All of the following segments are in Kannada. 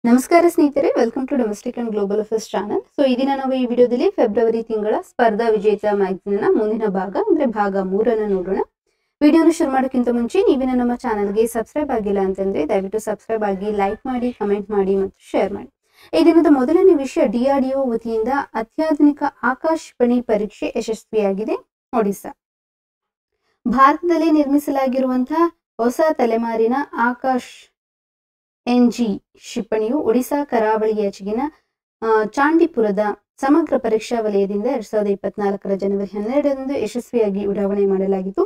ನಮಸ್ಕಾರ ಸ್ನೇಹಿತರೆ, welcome to domestic and global affairs channel. So ಈ ದಿನ ನಾವು ಈ ವಿಡಿಯೋದಲ್ಲಿ ಫೆಬ್ರವರಿ ತಿಂಗಳ ಸ್ಪರ್ಧಾ ವಿಜೇತ ಮ್ಯಾಗಜಿನ್ನ ಮುಂದಿನ ಭಾಗ ಅಂದ್ರೆ ಭಾಗ 3 ನೋಡೋಣ. ವಿಡಿಯೋನ ಶುರು ಮಾಡೋಕ್ಕಿಂತ ಮುಂಚೆ ನೀವಿನ ನಮ್ಮ ಚಾನಲ್ಗೆ ಸಬ್ಸ್ಕ್ರೈಬ್ ಆಗಿಲ್ಲ ಅಂತಂದ್ರೆ ದಯವಿಟ್ಟು ಸಬ್ಸ್ಕ್ರೈಬ್ ಆಗಿ, ಲೈಕ್ ಮಾಡಿ, ಕಮೆಂಟ್ ಮಾಡಿ ಮತ್ತು ಶೇರ್ ಮಾಡಿ. ಈ ದಿನದ ಮೊದಲನೇ ವಿಷಯ, DRDO ವತಿಯಿಂದ ಅತ್ಯಾಧುನಿಕ ಆಕಾಶವಾಣಿ ಪರೀಕ್ಷೆ ಯಶಸ್ವಿಯಾಗಿದೆ. ಒಡಿಶಾ ಭಾರತದಲ್ಲಿ ನಿರ್ಮಿಸಲಾಗಿರುವಂತಹ ಹೊಸ ತಲೆಮಾರಿನ ಆಕಾಶ್ NG ಕ್ಷಿಪಣಿಯು ಒಡಿಶಾ ಕರಾವಳಿಯಾಚೆಗಿನ ಚಾಂಡಿಪುರದ ಸಮಗ್ರ ಪರೀಕ್ಷಾ ವಲಯದಿಂದ 2024 ಜನವರಿ 12ರಂದು ಯಶಸ್ವಿಯಾಗಿ ಉಡಾವಣೆ ಮಾಡಲಾಗಿತ್ತು.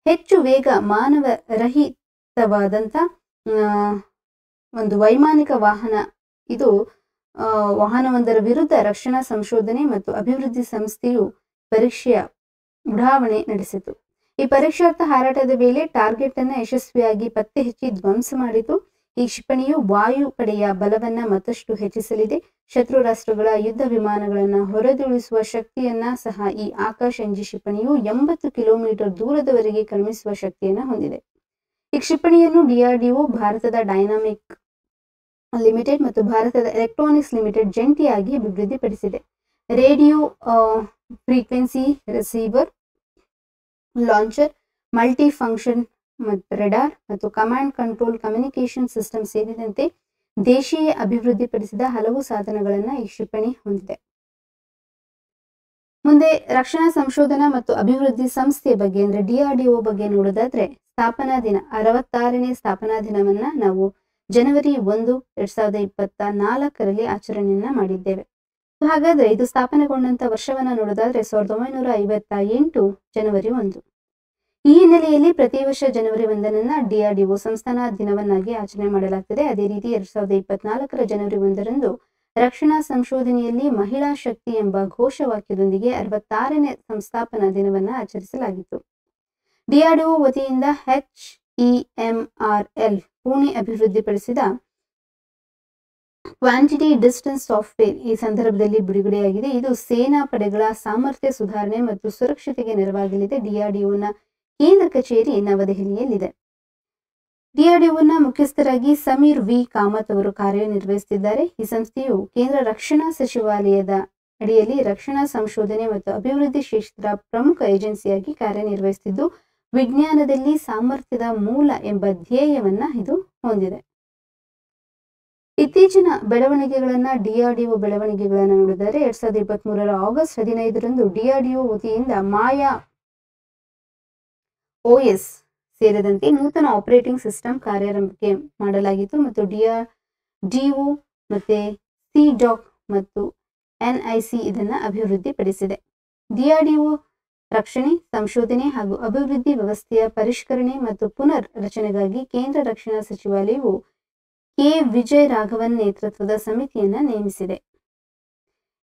ಹೆಚ್ಚು ವೇಗ ಮಾನವ ರಹಿತವಾದಂಥ ಒಂದು ವೈಮಾನಿಕ ವಾಹನ. ಇದು ವಾಹನವೊಂದರ ವಿರುದ್ಧ ರಕ್ಷಣಾ ಸಂಶೋಧನೆ ಮತ್ತು ಅಭಿವೃದ್ಧಿ ಸಂಸ್ಥೆಯು ಪರೀಕ್ಷೆಯ ಉಡಾವಣೆ ನಡೆಸಿತು. ಈ ಪರೀಕ್ಷಾರ್ಥ ಹಾರಾಟದ ವೇಳೆ ಟಾರ್ಗೆಟ್ ಅನ್ನು ಯಶಸ್ವಿಯಾಗಿ ಪತ್ತೆ ಹಚ್ಚಿ ಧ್ವಂಸ ಮಾಡಿತು. ಈ ಕ್ಷಿಪಣಿಯು ವಾಯುಪಡೆಯ ಬಲವನ್ನ ಮತ್ತಷ್ಟು ಹೆಚ್ಚಿಸಲಿದೆ. ಶತ್ರು ರಾಷ್ಟ್ರಗಳ ಯುದ್ಧ ವಿಮಾನಗಳನ್ನ ಹೊರದುಳಿಸುವ ಶಕ್ತಿಯನ್ನ ಸಹ ಈ ಆಕಾಶ್ NG ಕ್ಷಿಪಣಿಯು 80 ಕಿಲೋಮೀಟರ್ ದೂರದವರೆಗೆ ಕ್ರಮಿಸುವ ಶಕ್ತಿಯನ್ನ ಹೊಂದಿದೆ. ಈ ಕ್ಷಿಪಣಿಯನ್ನು DRDO, ಭಾರತದ ಡೈನಾಮಿಕ್ ಲಿಮಿಟೆಡ್ ಮತ್ತು ಭಾರತದ ಎಲೆಕ್ಟ್ರಾನಿಕ್ಸ್ ಲಿಮಿಟೆಡ್ ಜಂಟಿಯಾಗಿ ಅಭಿವೃದ್ಧಿಪಡಿಸಿದೆ. Radio frequency receiver, launcher, multi function ಮತ್ತು ರೆಡಾರ್ ಮತ್ತು ಕಮಾಂಡ್ ಕಂಟ್ರೋಲ್ ಕಮ್ಯುನಿಕೇಶನ್ ಸಿಸ್ಟಮ್ ಸೇರಿದಂತೆ ದೇಶೀಯ ಅಭಿವೃದ್ಧಿಪಡಿಸಿದ ಹಲವು ಸಾಧನಗಳನ್ನು ಈ ಕ್ಷಿಪಣಿ ಹೊಂದಿದೆ. ಮುಂದೆ ರಕ್ಷಣಾ ಸಂಶೋಧನಾ ಮತ್ತು ಅಭಿವೃದ್ಧಿ ಸಂಸ್ಥೆಯ ಬಗ್ಗೆ ಅಂದ್ರೆ DRDO ಬಗ್ಗೆ ನೋಡೋದಾದ್ರೆ, ಸ್ಥಾಪನಾ ದಿನ 66ನೇ ಸ್ಥಾಪನಾ ದಿನವನ್ನ ನಾವು ಜನವರಿ 1, 2024ರಲ್ಲಿ ಆಚರಣೆಯನ್ನ ಮಾಡಿದ್ದೇವೆ. ಹಾಗಾದ್ರೆ ಇದು ಸ್ಥಾಪನೆಗೊಂಡಂತ ವರ್ಷವನ್ನ ನೋಡೋದಾದ್ರೆ 1958 ಜನವರಿ 1. ಈ ಹಿನ್ನೆಲೆಯಲ್ಲಿ ಪ್ರತಿ ವರ್ಷ ಜನವರಿ 1 DRDO ಸಂಸ್ಥಾನಾ ದಿನವನ್ನಾಗಿ ಆಚರಣೆ ಮಾಡಲಾಗ್ತದೆ. ಅದೇ ರೀತಿ 2024 ಜನವರಿ 1ರಂದು ರಕ್ಷಣಾ ಸಂಶೋಧನೆಯಲ್ಲಿ ಮಹಿಳಾ ಶಕ್ತಿ ಎಂಬ ಘೋಷವಾಕ್ಯದೊಂದಿಗೆ 66ನೇ ಸಂಸ್ಥಾಪನಾ ದಿನವನ್ನ ಆಚರಿಸಲಾಗಿತ್ತು. DRDO ವತಿಯಿಂದ HEMRL ಪುಣೆ ಅಭಿವೃದ್ಧಿಪಡಿಸಿದ ಕ್ವಾಂಟಿಟಿ ಡಿಸ್ಟೆನ್ಸ್ ಸಾಫ್ಟ್ವೇರ್ ಈ ಸಂದರ್ಭದಲ್ಲಿ ಬಿಡುಗಡೆಯಾಗಿದೆ. ಇದು ಸೇನಾ ಪಡೆಗಳ ಸಾಮರ್ಥ್ಯ ಸುಧಾರಣೆ ಮತ್ತು ಸುರಕ್ಷತೆಗೆ ನೆರವಾಗಲಿದೆ. DRDOನ ಕೇಂದ್ರ ಕಚೇರಿ ನವದೆಹಲಿಯಲ್ಲಿದೆ. DRDOನ ಮುಖ್ಯಸ್ಥರಾಗಿ ಸಮೀರ್ V. ಕಾಮತ್ ಅವರು ಕಾರ್ಯನಿರ್ವಹಿಸುತ್ತಿದ್ದಾರೆ. ಈ ಸಂಸ್ಥೆಯು ಕೇಂದ್ರ ರಕ್ಷಣಾ ಸಚಿವಾಲಯದ ಅಡಿಯಲ್ಲಿ ರಕ್ಷಣಾ ಸಂಶೋಧನೆ ಮತ್ತು ಅಭಿವೃದ್ಧಿ ಕ್ಷೇತ್ರದ ಪ್ರಮುಖ ಏಜೆನ್ಸಿಯಾಗಿ ಕಾರ್ಯನಿರ್ವಹಿಸುತ್ತಿದ್ದು, ವಿಜ್ಞಾನದಲ್ಲಿ ಸಾಮರ್ಥ್ಯದ ಮೂಲ ಎಂಬ ಧ್ಯೇಯವನ್ನ ಇದು ಹೊಂದಿದೆ. ಇತ್ತೀಚಿನ ಬೆಳವಣಿಗೆಗಳನ್ನ DRDO ಬೆಳವಣಿಗೆಗಳನ್ನ ನೋಡಿದರೆ 2023 ಆಗಸ್ಟ್ 15ರಂದು DRDO ವತಿಯಿಂದ ಮಾಯಾ OS ಸೇರಿದಂತೆ ನೂತನ ಆಪರೇಟಿಂಗ್ ಸಿಸ್ಟಮ್ ಕಾರ್ಯಾರಂಭಕ್ಕೆ ಮಾಡಲಾಗಿತ್ತು ಮತ್ತು DRDO ಮತ್ತೆ CDOC ಮತ್ತು NIC ಇದನ್ನ ಅಭಿವೃದ್ಧಿಪಡಿಸಿದೆ. DRDO ರಕ್ಷಣೆ, ಸಂಶೋಧನೆ ಹಾಗೂ ಅಭಿವೃದ್ಧಿ ವ್ಯವಸ್ಥೆಯ ಪರಿಷ್ಕರಣೆ ಮತ್ತು ಪುನರ್ ರಚನೆಗಾಗಿ ಕೇಂದ್ರ ರಕ್ಷಣಾ ಸಚಿವಾಲಯವು K. ವಿಜಯ್ ರಾಘವನ್ ನೇತೃತ್ವದ ಸಮಿತಿಯನ್ನ ನೇಮಿಸಿದೆ.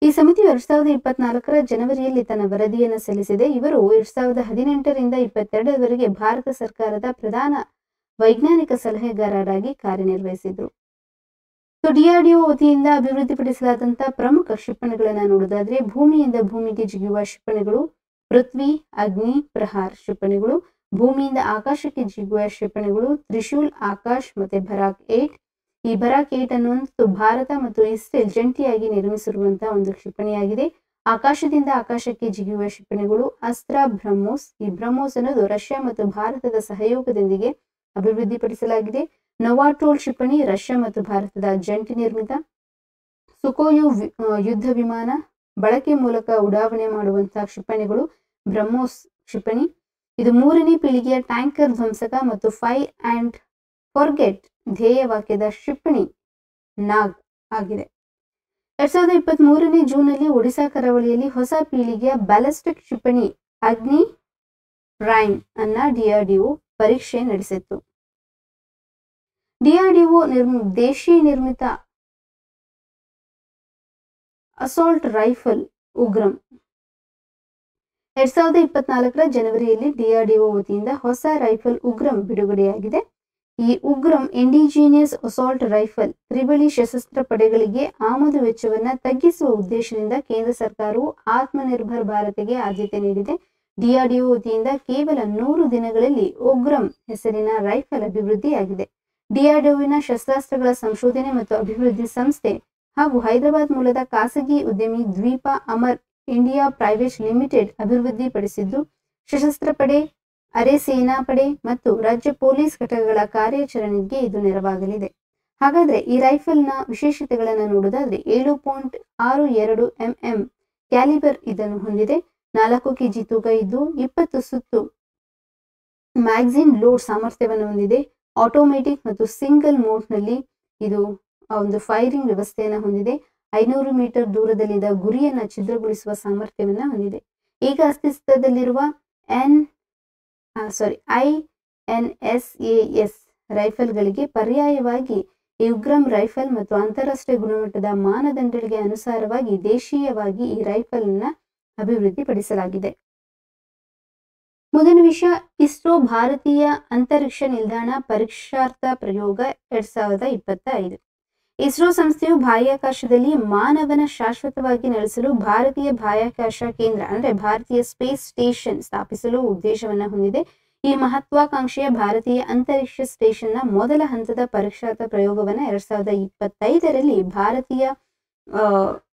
ಈ ಸಮಿತಿಯು 2024 ಜನವರಿಯಲ್ಲಿ ತನ್ನ ವರದಿಯನ್ನು ಸಲ್ಲಿಸಿದೆ. ಇವರು 2018ರಿಂದ 2022ರವರೆಗೆ ಭಾರತ ಸರ್ಕಾರದ ಪ್ರಧಾನ ವೈಜ್ಞಾನಿಕ ಸಲಹೆಗಾರರಾಗಿ ಕಾರ್ಯನಿರ್ವಹಿಸಿದ್ರು. DRDO ವತಿಯಿಂದ ಅಭಿವೃದ್ಧಿಪಡಿಸಲಾದಂತಹ ಪ್ರಮುಖ ಕ್ಷಿಪಣಿಗಳನ್ನ ನೋಡೋದಾದ್ರೆ, ಭೂಮಿಯಿಂದ ಭೂಮಿಗೆ ಜಿಗಿಯುವ ಕ್ಷಿಪಣಿಗಳು, ಪೃಥ್ವಿ ಅಗ್ನಿ ಪ್ರಹಾರ್ ಕ್ಷಿಪಣಿಗಳು, ಭೂಮಿಯಿಂದ ಆಕಾಶಕ್ಕೆ ಜಿಗುವ ಕ್ಷಿಪಣಿಗಳು, ತ್ರಿಶೂಲ್ ಆಕಾಶ್ ಮತ್ತೆ ಬರಾಕ್ 8. ಈ ಬರಾಕ್ 8 ಅನ್ನುವಂಥದ್ದು ಭಾರತ ಮತ್ತು ಇಸ್ರೇಲ್ ಜಂಟಿಯಾಗಿ ನಿರ್ಮಿಸಿರುವಂತಹ ಒಂದು ಕ್ಷಿಪಣಿಯಾಗಿದೆ. ಆಕಾಶದಿಂದ ಆಕಾಶಕ್ಕೆ ಜಿಗಿಯುವ ಕ್ಷಿಪಣಿಗಳು ಅಸ್ತ್ರ ಬ್ರಹ್ಮೋಸ್. ಈ ಬ್ರಹ್ಮೋಸ್ ಅನ್ನೋದು ರಷ್ಯಾ ಮತ್ತು ಭಾರತದ ಸಹಯೋಗದೊಂದಿಗೆ ಅಭಿವೃದ್ಧಿಪಡಿಸಲಾಗಿದೆ. ನೊವಾಟೋಲ್ ಕ್ಷಿಪಣಿ ರಷ್ಯಾ ಮತ್ತು ಭಾರತದ ಜಂಟಿ ನಿರ್ಮಿತ. ಸುಕೋಯು ಯುದ್ಧ ವಿಮಾನ ಬಳಕೆ ಮೂಲಕ ಉಡಾವಣೆ ಮಾಡುವಂತಹ ಕ್ಷಿಪಣಿಗಳು ಬ್ರಹ್ಮೋಸ್ ಕ್ಷಿಪಣಿ. ಇದು 3ನೇ ಪೀಳಿಗೆಯ ಟ್ಯಾಂಕರ್ ಧ್ವಂಸಕ ಮತ್ತು ಫೈರ್ ಅಂಡ್ ಫಾರ್ಗೆಟ್ ಧ್ಯೇಯವಾಕ್ಯದ ಕ್ಷಿಪಣಿ ನಾಗ್ ಆಗಿದೆ. 2023ನೇ ಜೂನ್ನಲ್ಲಿ ಒಡಿಶಾ ಕರಾವಳಿಯಲ್ಲಿ ಹೊಸ ಪೀಳಿಗೆಯ ಬ್ಯಾಲಿಸ್ಟಿಕ್ ಕ್ಷಿಪಣಿ ಅಗ್ನಿ ಪ್ರೈಮ್ ಅನ್ನ DRDO ಪರೀಕ್ಷೆ ನಡೆಸಿತ್ತು. DRDO ದೇಶೀ ನಿರ್ಮಿತ ಅಸಾಲ್ಟ್ ರೈಫಲ್ ಉಗ್ರಂ 2024 ಜನವರಿಯಲ್ಲಿ DRDO ವತಿಯಿಂದ ಹೊಸ ರೈಫಲ್ ಉಗ್ರಂ ಬಿಡುಗಡೆಯಾಗಿದೆ. ಈ ಉಗ್ರಂ ಇಂಡಿಜಿನಿಯಸ್ ಅಸಾಲ್ಟ್ ರೈಫಲ್ ತ್ರಿಬಳಿ ಸಶಸ್ತ್ರ ಪಡೆಗಳಿಗೆ ಆಮದು ವೆಚ್ಚವನ್ನ ತಗ್ಗಿಸುವ ಉದ್ದೇಶದಿಂದ ಕೇಂದ್ರ ಸರ್ಕಾರವು ಆತ್ಮನಿರ್ಭರ್ ಭಾರತ್ಗೆ ಆದ್ಯತೆ ನೀಡಿದೆ. DRDO ವತಿಯಿಂದ ಕೇವಲ 100 ದಿನಗಳಲ್ಲಿ ಉಗ್ರಂ ಹೆಸರಿನ ರೈಫಲ್ ಅಭಿವೃದ್ಧಿಯಾಗಿದೆ. ಡಿಆರ್ಡಿಒವಿನ ಶಸ್ತ್ರಾಸ್ತ್ರಗಳ ಸಂಶೋಧನೆ ಮತ್ತು ಅಭಿವೃದ್ಧಿ ಸಂಸ್ಥೆ ಹಾಗೂ ಹೈದರಾಬಾದ್ ಮೂಲದ ಖಾಸಗಿ ಉದ್ಯಮಿ ದ್ವೀಪ ಅಮರ್ ಇಂಡಿಯಾ ಪ್ರೈವೇಟ್ ಲಿಮಿಟೆಡ್ ಅಭಿವೃದ್ಧಿಪಡಿಸಿದ್ದು ಸಶಸ್ತ್ರ ಪಡೆ, ಅರೆ ಸೇನಾಪಡೆ ಮತ್ತು ರಾಜ್ಯ ಪೊಲೀಸ್ ಘಟಕಗಳ ಕಾರ್ಯಾಚರಣೆಗೆ ಇದು ನೆರವಾಗಲಿದೆ. ಹಾಗಾದ್ರೆ ಈ ರೈಫಲ್ನ ವಿಶೇಷತೆಗಳನ್ನು ನೋಡೋದಾದ್ರೆ 7.62 mm ಕ್ಯಾಲಿಬರ್ ಇದನ್ನು ಹೊಂದಿದೆ. 4 kg ತೂಕ ಇದ್ದು 20 ಸುತ್ತು ಮ್ಯಾಗಝಿನ್ ಲೋಡ್ ಸಾಮರ್ಥ್ಯವನ್ನು ಹೊಂದಿದೆ. ಆಟೋಮೆಟಿಕ್ ಮತ್ತು ಸಿಂಗಲ್ ಮೋಡ್ನಲ್ಲಿ ಇದು ಒಂದು ಫೈರಿಂಗ್ ವ್ಯವಸ್ಥೆಯನ್ನು ಹೊಂದಿದೆ. 500 ಮೀಟರ್ ದೂರದಲ್ಲಿದ್ದ ಗುರಿಯನ್ನ ಛಿದ್ರಗೊಳಿಸುವ ಸಾಮರ್ಥ್ಯವನ್ನ ಹೊಂದಿದೆ. ಈಗ ಅಸ್ತಿತ್ವದಲ್ಲಿರುವ INSAS ರೈಫಲ್ಗಳಿಗೆ ಪರ್ಯಾಯವಾಗಿ ಈ ಉಗ್ರಂ ರೈಫಲ್ ಮತ್ತು ಅಂತಾರಾಷ್ಟ್ರೀಯ ಗುಣಮಟ್ಟದ ಮಾನದಂಡಗಳಿಗೆ ಅನುಸಾರವಾಗಿ ದೇಶೀಯವಾಗಿ ಈ ರೈಫಲ್ ಅನ್ನ ಅಭಿವೃದ್ಧಿಪಡಿಸಲಾಗಿದೆ. ಮುಂದಿನ ವಿಷಯ, ಇಸ್ರೋ ಭಾರತೀಯ ಅಂತರಿಕ್ಷ ನಿಲ್ದಾಣ ಪರೀಕ್ಷಾರ್ಥ ಪ್ರಯೋಗ 2025. ಇಸ್ರೋ ಸಂಸ್ಥೆಯು ಬಾಹ್ಯಾಕಾಶದಲ್ಲಿ ಮಾನವನ ಶಾಶ್ವತವಾಗಿ ನೆಲೆಸಲು ಭಾರತೀಯ ಬಾಹ್ಯಾಕಾಶ ಕೇಂದ್ರ ಅಂದ್ರೆ ಭಾರತೀಯ ಸ್ಪೇಸ್ ಸ್ಟೇಷನ್ ಸ್ಥಾಪಿಸಲು ಉದ್ದೇಶವನ್ನ ಹೊಂದಿದೆ. ಈ ಮಹತ್ವಾಕಾಂಕ್ಷೆಯ ಭಾರತೀಯ ಅಂತರಿಕ್ಷ ಸ್ಟೇಷನ್ನ ಮೊದಲ ಹಂತದ ಪರೀಕ್ಷಾರ್ಥ ಪ್ರಯೋಗವನ್ನ 2025ರಲ್ಲಿ ಭಾರತೀಯ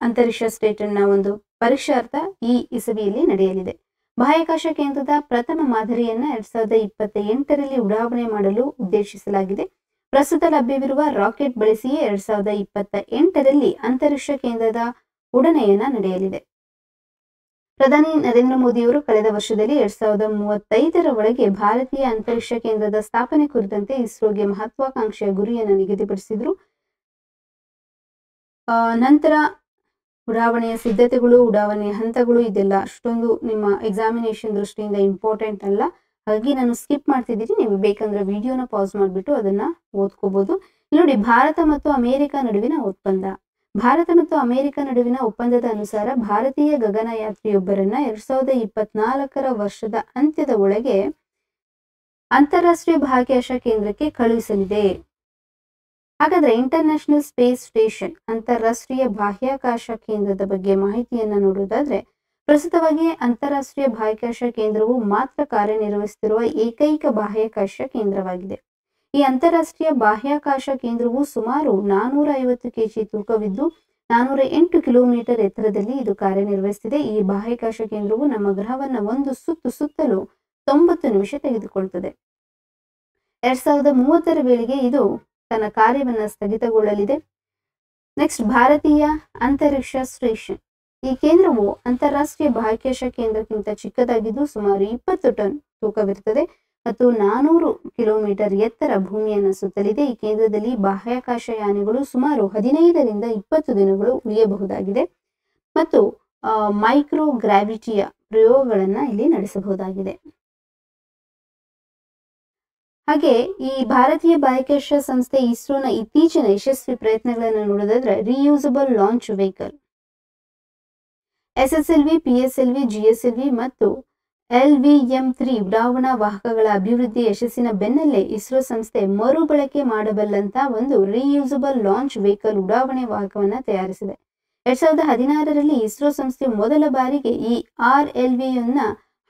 ಅಂತರಿಕ್ಷ ಸ್ಟೇಷನ್ನ ಒಂದು ಪರೀಕ್ಷಾರ್ಥ ಈ ಇಸವಿಯಲ್ಲಿ ನಡೆಯಲಿದೆ. ಬಾಹ್ಯಾಕಾಶ ಕೇಂದ್ರದ ಪ್ರಥಮ ಮಾದರಿಯನ್ನ 2028ರಲ್ಲಿ ಉಡಾವಣೆ ಮಾಡಲು ಉದ್ದೇಶಿಸಲಾಗಿದೆ. ಪ್ರಸ್ತುತ ಲಭ್ಯವಿರುವ ರಾಕೆಟ್ ಬಳಸಿಯೇ 2028ರಲ್ಲಿ ಅಂತರಿಕ್ಷ ಕೇಂದ್ರದ ಉಡನಯನ ನಡೆಯಲಿದೆ. ಪ್ರಧಾನಿ ನರೇಂದ್ರ ಮೋದಿಯವರು ಕಳೆದ ವರ್ಷದಲ್ಲಿ 2035ರ ಒಳಗೆ ಭಾರತೀಯ ಅಂತರಿಕ್ಷ ಕೇಂದ್ರದ ಸ್ಥಾಪನೆ ಕುರಿತಂತೆ ಇಸ್ರೋಗೆ ಮಹತ್ವಾಕಾಂಕ್ಷೆಯ ಗುರಿಯನ್ನು ನಿಗದಿಪಡಿಸಿದ್ರು. ನಂತರ ಉಡಾವಣೆಯ ಸಿದ್ಧತೆಗಳು, ಉಡಾವಣೆಯ ಹಂತಗಳು ಇದೆಲ್ಲ ಅಷ್ಟೊಂದು ನಿಮ್ಮ ಎಕ್ಸಾಮಿನೇಷನ್ ದೃಷ್ಟಿಯಿಂದ ಇಂಪಾರ್ಟೆಂಟ್ ಅಲ್ಲ. ಹಾಗಾಗಿ ನಾನು ಸ್ಕಿಪ್ ಮಾಡ್ತಿದ್ದೀನಿ. ನೀವು ಬೇಕಂದ್ರೆ ವಿಡಿಯೋನ ಪಾಸ್ ಮಾಡಿಬಿಟ್ಟು ಅದನ್ನ ಓದ್ಕೋಬಹುದು. ನೋಡಿ, ಭಾರತ ಮತ್ತು ಅಮೆರಿಕ ನಡುವಿನ ಒಪ್ಪಂದ. ಭಾರತ ಮತ್ತು ಅಮೆರಿಕ ನಡುವಿನ ಒಪ್ಪಂದದ ಅನುಸಾರ ಭಾರತೀಯ ಗಗನಯಾತ್ರಿಯೊಬ್ಬರನ್ನ 2024ರ ವರ್ಷದ ಅಂತ್ಯದ ಒಳಗೆ ಅಂತಾರಾಷ್ಟ್ರೀಯ ಬಾಹ್ಯಾಕಾಶ ಕೇಂದ್ರಕ್ಕೆ ಕಳುಹಿಸಲಿದೆ. ಹಾಗಾದ್ರೆ ಇಂಟರ್ನ್ಯಾಷನಲ್ ಸ್ಪೇಸ್ ಸ್ಟೇಷನ್ ಅಂತಾರಾಷ್ಟ್ರೀಯ ಬಾಹ್ಯಾಕಾಶ ಕೇಂದ್ರದ ಬಗ್ಗೆ ಮಾಹಿತಿಯನ್ನ ನೋಡೋದಾದ್ರೆ, ಪ್ರಸ್ತುತವಾಗಿ ಅಂತಾರಾಷ್ಟ್ರೀಯ ಬಾಹ್ಯಾಕಾಶ ಕೇಂದ್ರವು ಮಾತ್ರ ಕಾರ್ಯನಿರ್ವಹಿಸುತ್ತಿರುವ ಏಕೈಕ ಬಾಹ್ಯಾಕಾಶ ಕೇಂದ್ರವಾಗಿದೆ. ಈ ಅಂತಾರಾಷ್ಟ್ರೀಯ ಬಾಹ್ಯಾಕಾಶ ಕೇಂದ್ರವು ಸುಮಾರು 450 kg ತೂಕವಿದ್ದು 408 ಕಿಲೋಮೀಟರ್ ಎತ್ತರದಲ್ಲಿ ಇದು ಕಾರ್ಯನಿರ್ವಹಿಸುತ್ತಿದೆ. ಈ ಬಾಹ್ಯಾಕಾಶ ಕೇಂದ್ರವು ನಮ್ಮ ಗ್ರಹವನ್ನ ಒಂದು ಸುತ್ತಲು 90 ನಿಮಿಷ ತೆಗೆದುಕೊಳ್ಳುತ್ತದೆ. 2030ರ ವೇಳೆಗೆ ಇದು ತನ್ನ ಕಾರ್ಯವನ್ನ ಸ್ಥಗಿತಗೊಳ್ಳಲಿದೆ. ನೆಕ್ಸ್ಟ್, ಭಾರತೀಯ ಅಂತರಿಕ್ಷ ಸ್ಟೇಷನ್. ಈ ಕೇಂದ್ರವು ಅಂತಾರಾಷ್ಟ್ರೀಯ ಬಾಹ್ಯಾಕಾಶ ಕೇಂದ್ರಕ್ಕಿಂತ ಚಿಕ್ಕದಾಗಿದ್ದು ಸುಮಾರು 20 ಟನ್ ತೂಕವಿರುತ್ತದೆ ಮತ್ತು 400 ಕಿಲೋಮೀಟರ್ ಎತ್ತರ ಭೂಮಿಯನ್ನು ಸುತ್ತಲಿದೆ. ಈ ಕೇಂದ್ರದಲ್ಲಿ ಬಾಹ್ಯಾಕಾಶ ಯಾನಿಗಳು ಸುಮಾರು 15ರಿಂದ 20 ದಿನಗಳು ಉಳಿಯಬಹುದಾಗಿದೆ ಮತ್ತು ಮೈಕ್ರೋ ಗ್ರಾವಿಟಿಯ ಪ್ರಯೋಗಗಳನ್ನ ಇಲ್ಲಿ ನಡೆಸಬಹುದಾಗಿದೆ. ಹಾಗೆ ಈ ಭಾರತೀಯ ಬಾಹ್ಯಾಕಾಶ ಸಂಸ್ಥೆ ಇಸ್ರೋನ ಇತ್ತೀಚಿನ ಯಶಸ್ವಿ ಪ್ರಯತ್ನಗಳನ್ನು ನೋಡೋದಾದ್ರೆ, reusable launch vehicle SSLV, PSLV, GSLV ಮತ್ತು LVM-3 ಉಡಾವಣಾ ವಾಹಕಗಳ ಅಭಿವೃದ್ಧಿ ಯಶಸ್ಸಿನ ಬೆನ್ನಲ್ಲೇ ಇಸ್ರೋ ಸಂಸ್ಥೆ ಮರುಬಳಕೆ ಮಾಡಬಲ್ಲಂತ ಒಂದು ರಿಯೂಸಬಲ್ ಲಾಂಚ್ ವೆಹಿಕಲ್ ಉಡಾವಣೆ ವಾಹಕವನ್ನ ತಯಾರಿಸಿದೆ. 2016ರಲ್ಲಿ ಇಸ್ರೋ ಸಂಸ್ಥೆ ಮೊದಲ ಬಾರಿಗೆ ಈ RLV-ಯನ್ನ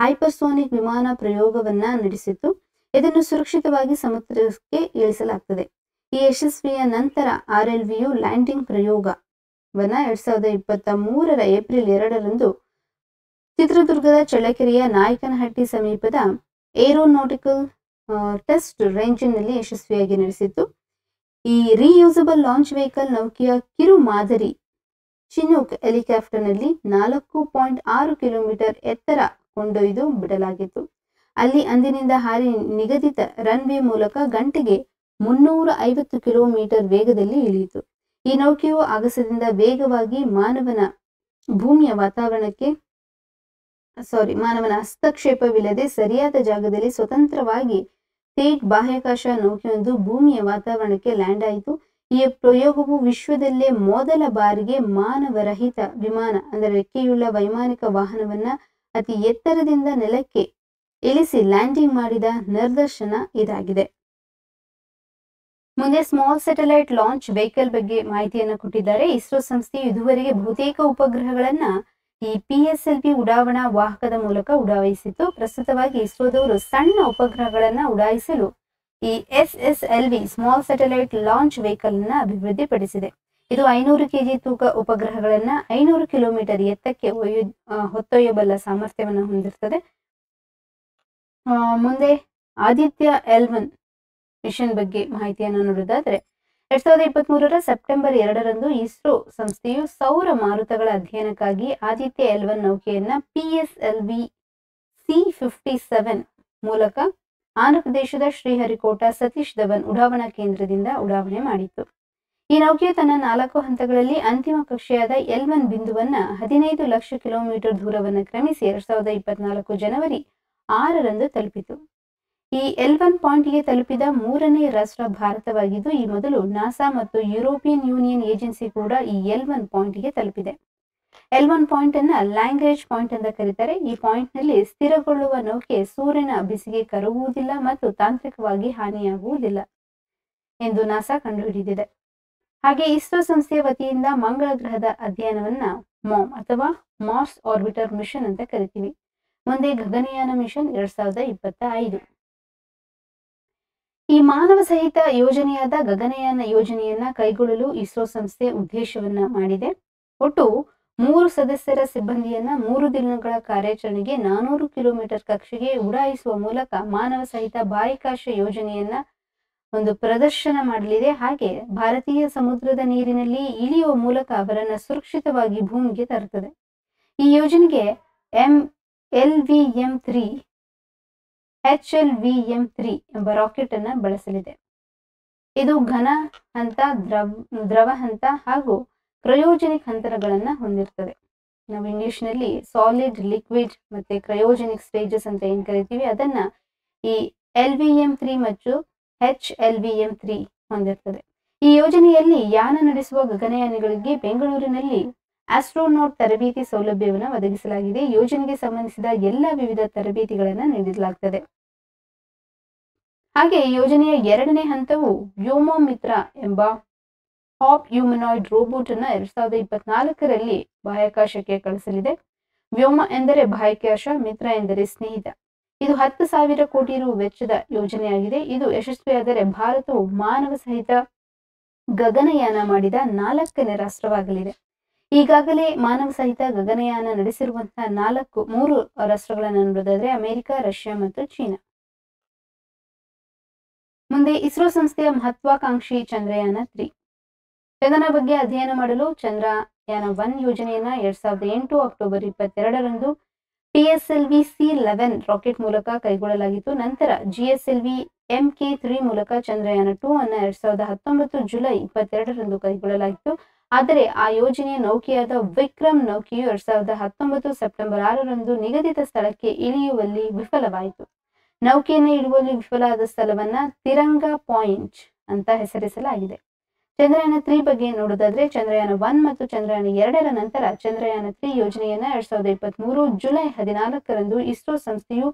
ಹೈಪರ್ಸೋನಿಕ್ ವಿಮಾನ ಪ್ರಯೋಗವನ್ನ ನಡೆಸಿತ್ತು. ಇದನ್ನು ಸುರಕ್ಷಿತವಾಗಿ ಸಮುದ್ರಕ್ಕೆ ಇಳಿಸಲಾಗ್ತದೆ. ಈ ಯಶಸ್ವಿಯ ನಂತರ RLV-ಯು ಲ್ಯಾಂಡಿಂಗ್ ಪ್ರಯೋಗವನ್ನ 2023ರ ಏಪ್ರಿಲ್ 2ರಂದು ಚಿತ್ರದುರ್ಗದ ಚಳ್ಳಕೆರೆಯ ನಾಯಕನಹಟ್ಟಿ ಸಮೀಪದ ಏರೋನಾಟಿಕಲ್ ಟೆಸ್ಟ್ ರೇಂಜ್ನಲ್ಲಿ ಯಶಸ್ವಿಯಾಗಿ ನಡೆಸಿತ್ತು. ಈ ರಿಯೂಸಬಲ್ ಲಾಂಚ್ ವೆಹಿಕಲ್ ನೌಕೆಯ ಕಿರು ಮಾದರಿ ಚಿನೂಕ್ ಹೆಲಿಕಾಪ್ಟರ್ನಲ್ಲಿ 4.6 ಕಿಲೋಮೀಟರ್ ಎತ್ತರ ಕೊಂಡೊಯ್ದು ಬಿಡಲಾಗಿತ್ತು. ಅಲ್ಲಿ ಅಂದಿನಿಂದ ಹಾರಿ ನಿಗದಿತ ರನ್ವೇ ಮೂಲಕ ಗಂಟೆಗೆ 350 ಕಿಲೋಮೀಟರ್ ವೇಗದಲ್ಲಿ ಇಳಿಯಿತು. ಈ ನೌಕೆಯು ಆಗಸದಿಂದ ವೇಗವಾಗಿ ಮಾನವನ ಹಸ್ತಕ್ಷೇಪವಿಲ್ಲದೆ ಸರಿಯಾದ ಜಾಗದಲ್ಲಿ ಸ್ವತಂತ್ರವಾಗಿ ಥೇಟ್ ಬಾಹ್ಯಾಕಾಶ ನೌಕೆಯೊಂದು ಭೂಮಿಯ ವಾತಾವರಣಕ್ಕೆ ಲ್ಯಾಂಡ್ ಆಯಿತು. ಈ ಪ್ರಯೋಗವು ವಿಶ್ವದಲ್ಲೇ ಮೊದಲ ಬಾರಿಗೆ ಮಾನವರಹಿತ ವಿಮಾನ ಅಂದರೆ ರೆಕ್ಕೆಯುಳ್ಳ ವೈಮಾನಿಕ ವಾಹನವನ್ನ ಅತಿ ಎತ್ತರದಿಂದ ನೆಲಕ್ಕೆ ಇಳಿಸಿ ಲ್ಯಾಂಡಿಂಗ್ ಮಾಡಿದ ನಿದರ್ಶನ ಇದಾಗಿದೆ. ಮುಂದೆ ಸ್ಮಾಲ್ ಸ್ಯಾಟಲೈಟ್ ಲಾಂಚ್ ವೆಹಿಕಲ್ ಬಗ್ಗೆ ಮಾಹಿತಿಯನ್ನು ಕೊಟ್ಟಿದ್ದಾರೆ. ಇಸ್ರೋ ಸಂಸ್ಥೆಯು ಇದುವರೆಗೆ ಬಹುತೇಕ ಉಪಗ್ರಹಗಳನ್ನ ಈ PSLV ಉಡಾವಣಾ ವಾಹಕದ ಮೂಲಕ ಉಡಾಯಿಸಿತ್ತು. ಪ್ರಸ್ತುತವಾಗಿ ಇಸ್ರೋದವರು ಸಣ್ಣ ಉಪಗ್ರಹಗಳನ್ನ ಉಡಾಯಿಸಲು ಈ SSLV small satellite launch vehicle ಅನ್ನ ಅಭಿವೃದ್ಧಿಪಡಿಸಿದೆ. ಇದು 500 ಕೆಜಿ ತೂಕ ಉಪಗ್ರಹಗಳನ್ನ 500 ಕಿಲೋಮೀಟರ್ ಎತ್ತಕ್ಕೆ ಹೊತ್ತೊಯ್ಯಬಲ್ಲ ಸಾಮರ್ಥ್ಯವನ್ನು ಹೊಂದಿರುತ್ತದೆ. ಮುಂದೆ ಆದಿತ್ಯ L1 ಮಿಷನ್ ಬಗ್ಗೆ ಮಾಹಿತಿಯನ್ನು ನೋಡೋದಾದ್ರೆ 2023 ಸೆಪ್ಟೆಂಬರ್ 2ರಂದು ಇಸ್ರೋ ಸಂಸ್ಥೆಯು ಸೌರ ಮಾರುತಗಳ ಅಧ್ಯಯನಕ್ಕಾಗಿ ಆದಿತ್ಯ L1 ನೌಕೆಯನ್ನ PSLV C-57 ಮೂಲಕ ಆಂಧ್ರಪ್ರದೇಶದ ಶ್ರೀಹರಿಕೋಟಾ ಸತೀಶ್ ಧವನ್ ಉಡಾವಣಾ ಕೇಂದ್ರದಿಂದ ಉಡಾವಣೆ ಮಾಡಿತ್ತು. ಈ ನೌಕೆಯು ತನ್ನ 4 ಹಂತಗಳಲ್ಲಿ ಅಂತಿಮ ಕಕ್ಷೆಯಾದ L1 ಬಿಂದುವನ್ನ 15 ಲಕ್ಷ ಕಿಲೋಮೀಟರ್ ದೂರವನ್ನು ಕ್ರಮಿಸಿ 2024 ಜನವರಿ 6ರಂದು ತಲುಪಿತು. ಈ L1 ಪಾಯಿಂಟ್ಗೆ ತಲುಪಿದ 3ನೇ ರಾಷ್ಟ್ರ ಭಾರತವಾಗಿದ್ದು, ಈ ಮೊದಲು ನಾಸಾ ಮತ್ತು ಯುರೋಪಿಯನ್ ಯೂನಿಯನ್ ಏಜೆನ್ಸಿ ಕೂಡ ಈ L1 ಪಾಯಿಂಟ್ಗೆ ತಲುಪಿದೆ. L1 ಪಾಯಿಂಟ್ ಅನ್ನ ಲ್ಯಾಂಗ್ರೇಜ್ ಪಾಯಿಂಟ್ ಅಂತ ಕರೀತಾರೆ. ಈ ಪಾಯಿಂಟ್ ನಲ್ಲಿ ಸ್ಥಿರಗೊಳ್ಳುವ ನೌಕೆ ಸೂರ್ಯನ ಬಿಸಿಗೆ ಕರಗುವುದಿಲ್ಲ ಮತ್ತು ತಾಂತ್ರಿಕವಾಗಿ ಹಾನಿಯಾಗುವುದಿಲ್ಲ ಎಂದು ನಾಸಾ ಕಂಡುಹಿಡಿದಿದೆ. ಹಾಗೆ ಇಸ್ರೋ ಸಂಸ್ಥೆಯ ವತಿಯಿಂದ ಮಂಗಳ ಗ್ರಹದ ಅಧ್ಯಯನವನ್ನ MOM ಅಥವಾ ಮಾರ್ಸ್ ಆರ್ಬಿಟರ್ ಮಿಷನ್ ಅಂತ ಕರಿತೀವಿ. ಮುಂದೆ ಗಗನಯಾನ ಮಿಷನ್ 2025. ಈ ಮಾನವ ಸಹಿತ ಯೋಜನೆಯಾದ ಗಗನಯಾನ ಯೋಜನೆಯನ್ನ ಕೈಗೊಳ್ಳಲು ಇಸ್ರೋ ಸಂಸ್ಥೆ ಉದ್ದೇಶವನ್ನ ಮಾಡಿದೆ. ಒಟ್ಟು 3 ಸದಸ್ಯರ ಸಿಬ್ಬಂದಿಯನ್ನ 3 ದಿನಗಳ ಕಾರ್ಯಾಚರಣೆಗೆ 400 ಕಿಲೋಮೀಟರ್ ಕಕ್ಷೆಗೆ ಉಡಾಯಿಸುವ ಮೂಲಕ ಮಾನವ ಸಹಿತ ಬಾಹ್ಯಾಕಾಶ ಯೋಜನೆಯನ್ನ ಒಂದು ಪ್ರದರ್ಶನ ಮಾಡಲಿದೆ. ಹಾಗೆ ಭಾರತೀಯ ಸಮುದ್ರದ ನೀರಿನಲ್ಲಿ ಇಳಿಯುವ ಮೂಲಕ ಅವರನ್ನ ಸುರಕ್ಷಿತವಾಗಿ ಭೂಮಿಗೆ ತರುತ್ತದೆ. ಈ ಯೋಜನೆಗೆ LVM-3 HLVM-3 ಎಂಬ ರಾಕೆಟ್ ಅನ್ನ ಬಳಸಲಿದೆ. ಇದು ಘನ ಹಂತ, ದ್ರವ ಹಂತ ಹಾಗೂ ಕ್ರಯೋಜೆನಿಕ್ ಹಂತಗಳನ್ನ ಹೊಂದಿರ್ತದೆ. ನಾವು ಇಂಗ್ಲಿಷ್ ನಲ್ಲಿ ಸಾಲಿಡ್, ಲಿಕ್ವಿಡ್ ಮತ್ತೆ ಕ್ರಯೋಜೆನಿಕ್ ಸ್ಟೇಜಸ್ ಅಂತ ಏನ್ ಕರಿತೀವಿ ಅದನ್ನ ಈ LVM-3 ಮತ್ತು HLVM-3 ಹೊಂದಿರ್ತದೆ. ಈ ಯೋಜನೆಯಲ್ಲಿ ಯಾನ ನಡೆಸುವ ಗಗನಯಾನಿಗಳಿಗೆ ಬೆಂಗಳೂರಿನಲ್ಲಿ ಆಸ್ಟ್ರೋನಾಟ್ ತರಬೇತಿ ಸೌಲಭ್ಯವನ್ನು ಒದಗಿಸಲಾಗಿದೆ. ಯೋಜನೆಗೆ ಸಂಬಂಧಿಸಿದ ಎಲ್ಲ ವಿವಿಧ ತರಬೇತಿಗಳನ್ನು ನೀಡಲಾಗುತ್ತದೆ. ಹಾಗೆ ಯೋಜನೆಯ 2ನೇ ಹಂತವು ವ್ಯೋಮಮಿತ್ರ ಎಂಬ ಹಾಪ್ ಹ್ಯೂಮನಾಯ್ಡ್ ರೋಬೋಟ್ ಅನ್ನ 2024ರಲ್ಲಿ ಬಾಹ್ಯಾಕಾಶಕ್ಕೆ ಕಳಿಸಲಿದೆ. ವ್ಯೋಮ ಎಂದರೆ ಬಾಹ್ಯಾಕಾಶ, ಮಿತ್ರ ಎಂದರೆ ಸ್ನೇಹಿತ. ಇದು 10,000 ಕೋಟಿ ರು ವೆಚ್ಚದ ಯೋಜನೆಯಾಗಿದೆ. ಇದು ಯಶಸ್ವಿಯಾದರೆ ಭಾರತವು ಮಾನವ ಸಹಿತ ಗಗನಯಾನ ಮಾಡಿದ 4ನೇ ರಾಷ್ಟ್ರವಾಗಲಿದೆ. ಈಗಾಗಲೇ ಮಾನವ ಸಹಿತ ಗಗನಯಾನ ನಡೆಸಿರುವಂತಹ 3 ರಾಷ್ಟ್ರಗಳನ್ನು ನೋಡೋದಾದ್ರೆ ಅಮೆರಿಕ, ರಷ್ಯಾ ಮತ್ತು ಚೀನಾ. ಮುಂದೆ ಇಸ್ರೋ ಸಂಸ್ಥೆಯ ಮಹತ್ವಾಕಾಂಕ್ಷಿ ಚಂದ್ರಯಾನ 3. ಚಂದ್ರನ ಬಗ್ಗೆ ಅಧ್ಯಯನ ಮಾಡಲು ಚಂದ್ರಯಾನ 1 ಯೋಜನೆಯನ್ನ 2008 ಅಕ್ಟೋಬರ್ 22ರಂದು PSLV C-11 ರಾಕೆಟ್ ಮೂಲಕ ಕೈಗೊಳ್ಳಲಾಗಿತ್ತು. ನಂತರ GSLV MK-3 ಮೂಲಕ ಚಂದ್ರಯಾನ 2 ಅನ್ನ 2019 ಜುಲೈ 22ರಂದು ಕೈಗೊಳ್ಳಲಾಗಿತ್ತು. ಆದರೆ ಆ ಯೋಜನೆಯ ನೌಕೆಯಾದ ವಿಕ್ರಮ್ ನೌಕೆಯು 2019 ಸೆಪ್ಟೆಂಬರ್ 6ರಂದು ನಿಗದಿತ ಸ್ಥಳಕ್ಕೆ ಇಳಿಯುವಲ್ಲಿ ವಿಫಲವಾಯಿತು. ನೌಕೆಯನ್ನು ಇಡುವಲ್ಲಿ ವಿಫಲವಾದ ಸ್ಥಳವನ್ನ ತಿರಂಗ ಪಾಯಿಂಟ್ ಅಂತ ಹೆಸರಿಸಲಾಗಿದೆ. ಚಂದ್ರಯಾನ 3 ಬಗ್ಗೆ ನೋಡೋದಾದ್ರೆ ಚಂದ್ರಯಾನ 1 ಮತ್ತು ಚಂದ್ರಯಾನ 2ರ ನಂತರ ಚಂದ್ರಯಾನ 3 ಯೋಜನೆಯನ್ನ 2023 ಜುಲೈ 14ರಂದು ಇಸ್ರೋ ಸಂಸ್ಥೆಯು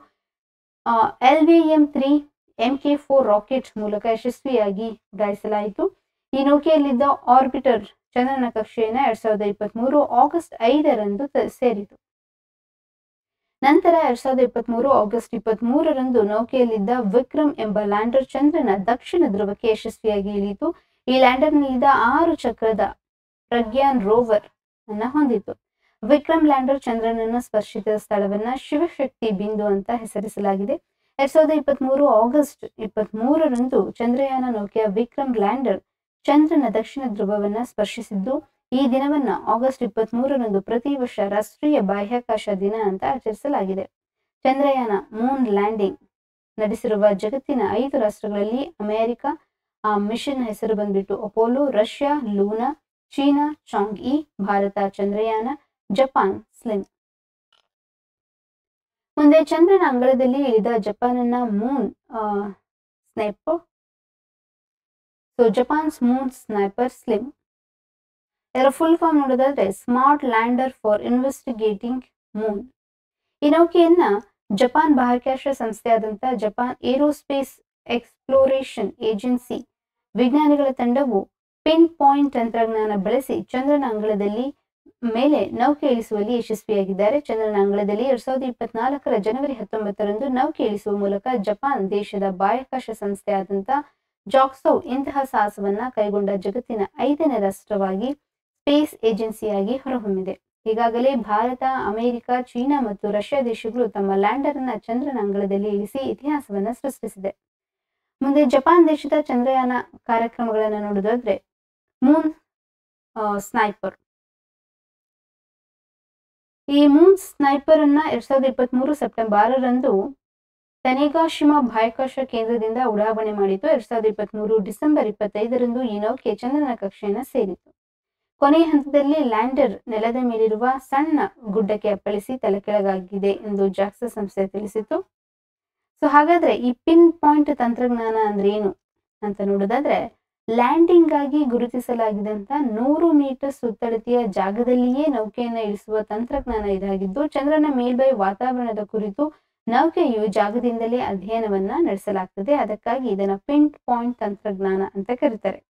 LVM-3 MK-4 ರಾಕೆಟ್ ಮೂಲಕ ಯಶಸ್ವಿಯಾಗಿ ಉಡಾಯಿಸಲಾಯಿತು. ಈ ನೌಕೆಯಲ್ಲಿದ್ದ ಆರ್ಬಿಟರ್ ಚಂದ್ರನ ಕಕ್ಷೆಯನ್ನ 2023 ಆಗಸ್ಟ್ 5ರಂದು ಸೇರಿತು. ನಂತರ 2023 ಆಗಸ್ಟ್ 23ರಂದು ನೌಕೆಯಲ್ಲಿದ್ದ ವಿಕ್ರಮ್ ಎಂಬ ಲ್ಯಾಂಡರ್ ಚಂದ್ರನ ದಕ್ಷಿಣ ಧ್ರುವಕ್ಕೆ ಯಶಸ್ವಿಯಾಗಿ ಇಳಿಯಿತು. ಈ ಲ್ಯಾಂಡರ್ನಲ್ಲಿದ್ದ 6 ಚಕ್ರದ ಪ್ರಜ್ಞಾನ್ ರೋವರ್ ಅನ್ನ ಹೊಂದಿತ್ತು. ವಿಕ್ರಮ್ ಲ್ಯಾಂಡರ್ ಚಂದ್ರನನ್ನು ಸ್ಪರ್ಶಿಸಿದ ಸ್ಥಳವನ್ನ ಶಿವಶಕ್ತಿ ಬಿಂದು ಅಂತ ಹೆಸರಿಸಲಾಗಿದೆ. 2023 ಆಗಸ್ಟ್ 23ರಂದು ಚಂದ್ರಯಾನ ನೌಕೆಯ ವಿಕ್ರಮ್ ಲ್ಯಾಂಡರ್ ಚಂದ್ರನ ದಕ್ಷಿಣ ಧ್ರುವವನ್ನ ಸ್ಪರ್ಶಿಸಿದ್ದು, ಈ ದಿನವನ್ನ ಆಗಸ್ಟ್ 23ರಂದು ಪ್ರತಿ ವರ್ಷ ರಾಷ್ಟ್ರೀಯ ಬಾಹ್ಯಾಕಾಶ ದಿನ ಅಂತ ಆಚರಿಸಲಾಗಿದೆ. ಚಂದ್ರಯಾನ ಮೂನ್ ಲ್ಯಾಂಡಿಂಗ್ ನಡೆಸಿರುವ ಜಗತ್ತಿನ 5 ರಾಷ್ಟ್ರಗಳಲ್ಲಿ ಅಮೆರಿಕ, ಆ ಮಿಷನ್ ಹೆಸರು ಬಂದ್ಬಿಟ್ಟು Apollo, Russia Luna, China Chang'e, Bharat Chandrayaan, Japan SLIM. ಮುಂದೆ ಚಂದ್ರನ ಅಂಗಳದಲ್ಲಿ ಇಳಿದ ಜಪಾನ್ನ moon sniper. Japan's moon sniper SLIM. ಇದರ ಫುಲ್ ಫಾರ್ಮ್ ನೋಡೋದಾದ್ರೆ smart lander for investigating moon. ಈ ನೌಕೆಯನ್ನ ಜಪಾನ್ ಬಾಹ್ಯಾಕಾಶ ಸಂಸ್ಥೆಯಾದಂತ ಜಪಾನ್ ಏರೋಸ್ಪೇಸ್ ಎಕ್ಸ್ಪ್ಲೋರೇಷನ್ ಏಜೆನ್ಸಿ ವಿಜ್ಞಾನಿಗಳ ತಂಡವು ಪಿನ್ ಪಾಯಿಂಟ್ ತಂತ್ರಜ್ಞಾನ ಬಳಸಿ ಚಂದ್ರನ ಅಂಗಳದಲ್ಲಿ ಮೇಲೆ ನೌಕೆ ಇಳಿಸುವಲ್ಲಿ ಯಶಸ್ವಿಯಾಗಿದ್ದಾರೆ. ಚಂದ್ರನ ಅಂಗಳದಲ್ಲಿ 2024ರ ಜನವರಿ 19ರಂದು ನೌಕೆ ಇಳಿಸುವ ಮೂಲಕ ಜಪಾನ್ ದೇಶದ ಬಾಹ್ಯಾಕಾಶ ಸಂಸ್ಥೆ ಆದಂತ ಜಾಕ್ಸೌ ಇಂತಹ ಸಾಹಸವನ್ನ ಕೈಗೊಂಡ ಜಗತ್ತಿನ 5ನೇ ರಾಷ್ಟ್ರವಾಗಿ ಸ್ಪೇಸ್ ಏಜೆನ್ಸಿಯಾಗಿ ಹೊರಹೊಮ್ಮಿದೆ. ಈಗಾಗಲೇ ಭಾರತ, ಅಮೆರಿಕ, ಚೀನಾ ಮತ್ತು ರಷ್ಯಾ ದೇಶಗಳು ತಮ್ಮ ಲ್ಯಾಂಡರ್ ಅನ್ನ ಚಂದ್ರನ ಅಂಗಳದಲ್ಲಿ ಇಳಿಸಿ ಇತಿಹಾಸವನ್ನ ಸೃಷ್ಟಿಸಿದೆ. ಮುಂದೆ ಜಪಾನ್ ದೇಶದ ಚಂದ್ರಯಾನ ಕಾರ್ಯಕ್ರಮಗಳನ್ನ ನೋಡೋದಾದ್ರೆ ಮೂನ್ ಸ್ನೈಪರ್. ಈ ಮೂನ್ ಸ್ನೈಪರ್ ಅನ್ನ 2023 ಸೆಪ್ಟೆಂಬರ್ 6ರಂದು ತನೆಗಾಶಿಮಾ ಬಾಹ್ಯಾಕಾಶ ಕೇಂದ್ರದಿಂದ ಉಡಾವಣೆ ಮಾಡಿತು. 2023 ಡಿಸೆಂಬರ್ 25ರಂದು ಈ ನೌಕೆ ಚಂದ್ರನ ಕಕ್ಷೆಯನ್ನ ಸೇರಿತು. ಕೊನೆಯ ಹಂತದಲ್ಲಿ ಲ್ಯಾಂಡರ್ ನೆಲದ ಮೇಲಿರುವ ಸಣ್ಣ ಗುಡ್ಡಕ್ಕೆ ಅಪ್ಪಳಿಸಿ ತಲೆಕೆಳಗಾಗಿದೆ ಎಂದು ಜಾಕ್ಸಾ ಸಂಸ್ಥೆ ತಿಳಿಸಿತು. ಸೊ ಹಾಗಾದ್ರೆ ಈ ಪಿನ್ ಪಾಯಿಂಟ್ ತಂತ್ರಜ್ಞಾನ ಅಂದ್ರೆ ಏನು ಅಂತ ನೋಡೋದಾದ್ರೆ, ಲ್ಯಾಂಡಿಂಗ್ ಆಗಿ ಗುರುತಿಸಲಾಗಿದಂತ 100 ಮೀಟರ್ ಸುತ್ತಳತೆಯ ಜಾಗದಲ್ಲಿಯೇ ನೌಕೆಯನ್ನ ಇಳಿಸುವ ತಂತ್ರಜ್ಞಾನ ಇದಾಗಿದ್ದು, ಚಂದ್ರನ ಮೇಲ್ಮೈ ವಾತಾವರಣದ ಕುರಿತು ನೌಕೆಯು ಜಾಗದಿಂದಲೇ ಅಧ್ಯಯನವನ್ನ ನಡೆಸಲಾಗ್ತದೆ. ಅದಕ್ಕಾಗಿ ಇದನ್ನ ಪಿನ್ ಪಾಯಿಂಟ್ ತಂತ್ರಜ್ಞಾನ ಅಂತ ಕರೀತಾರೆ.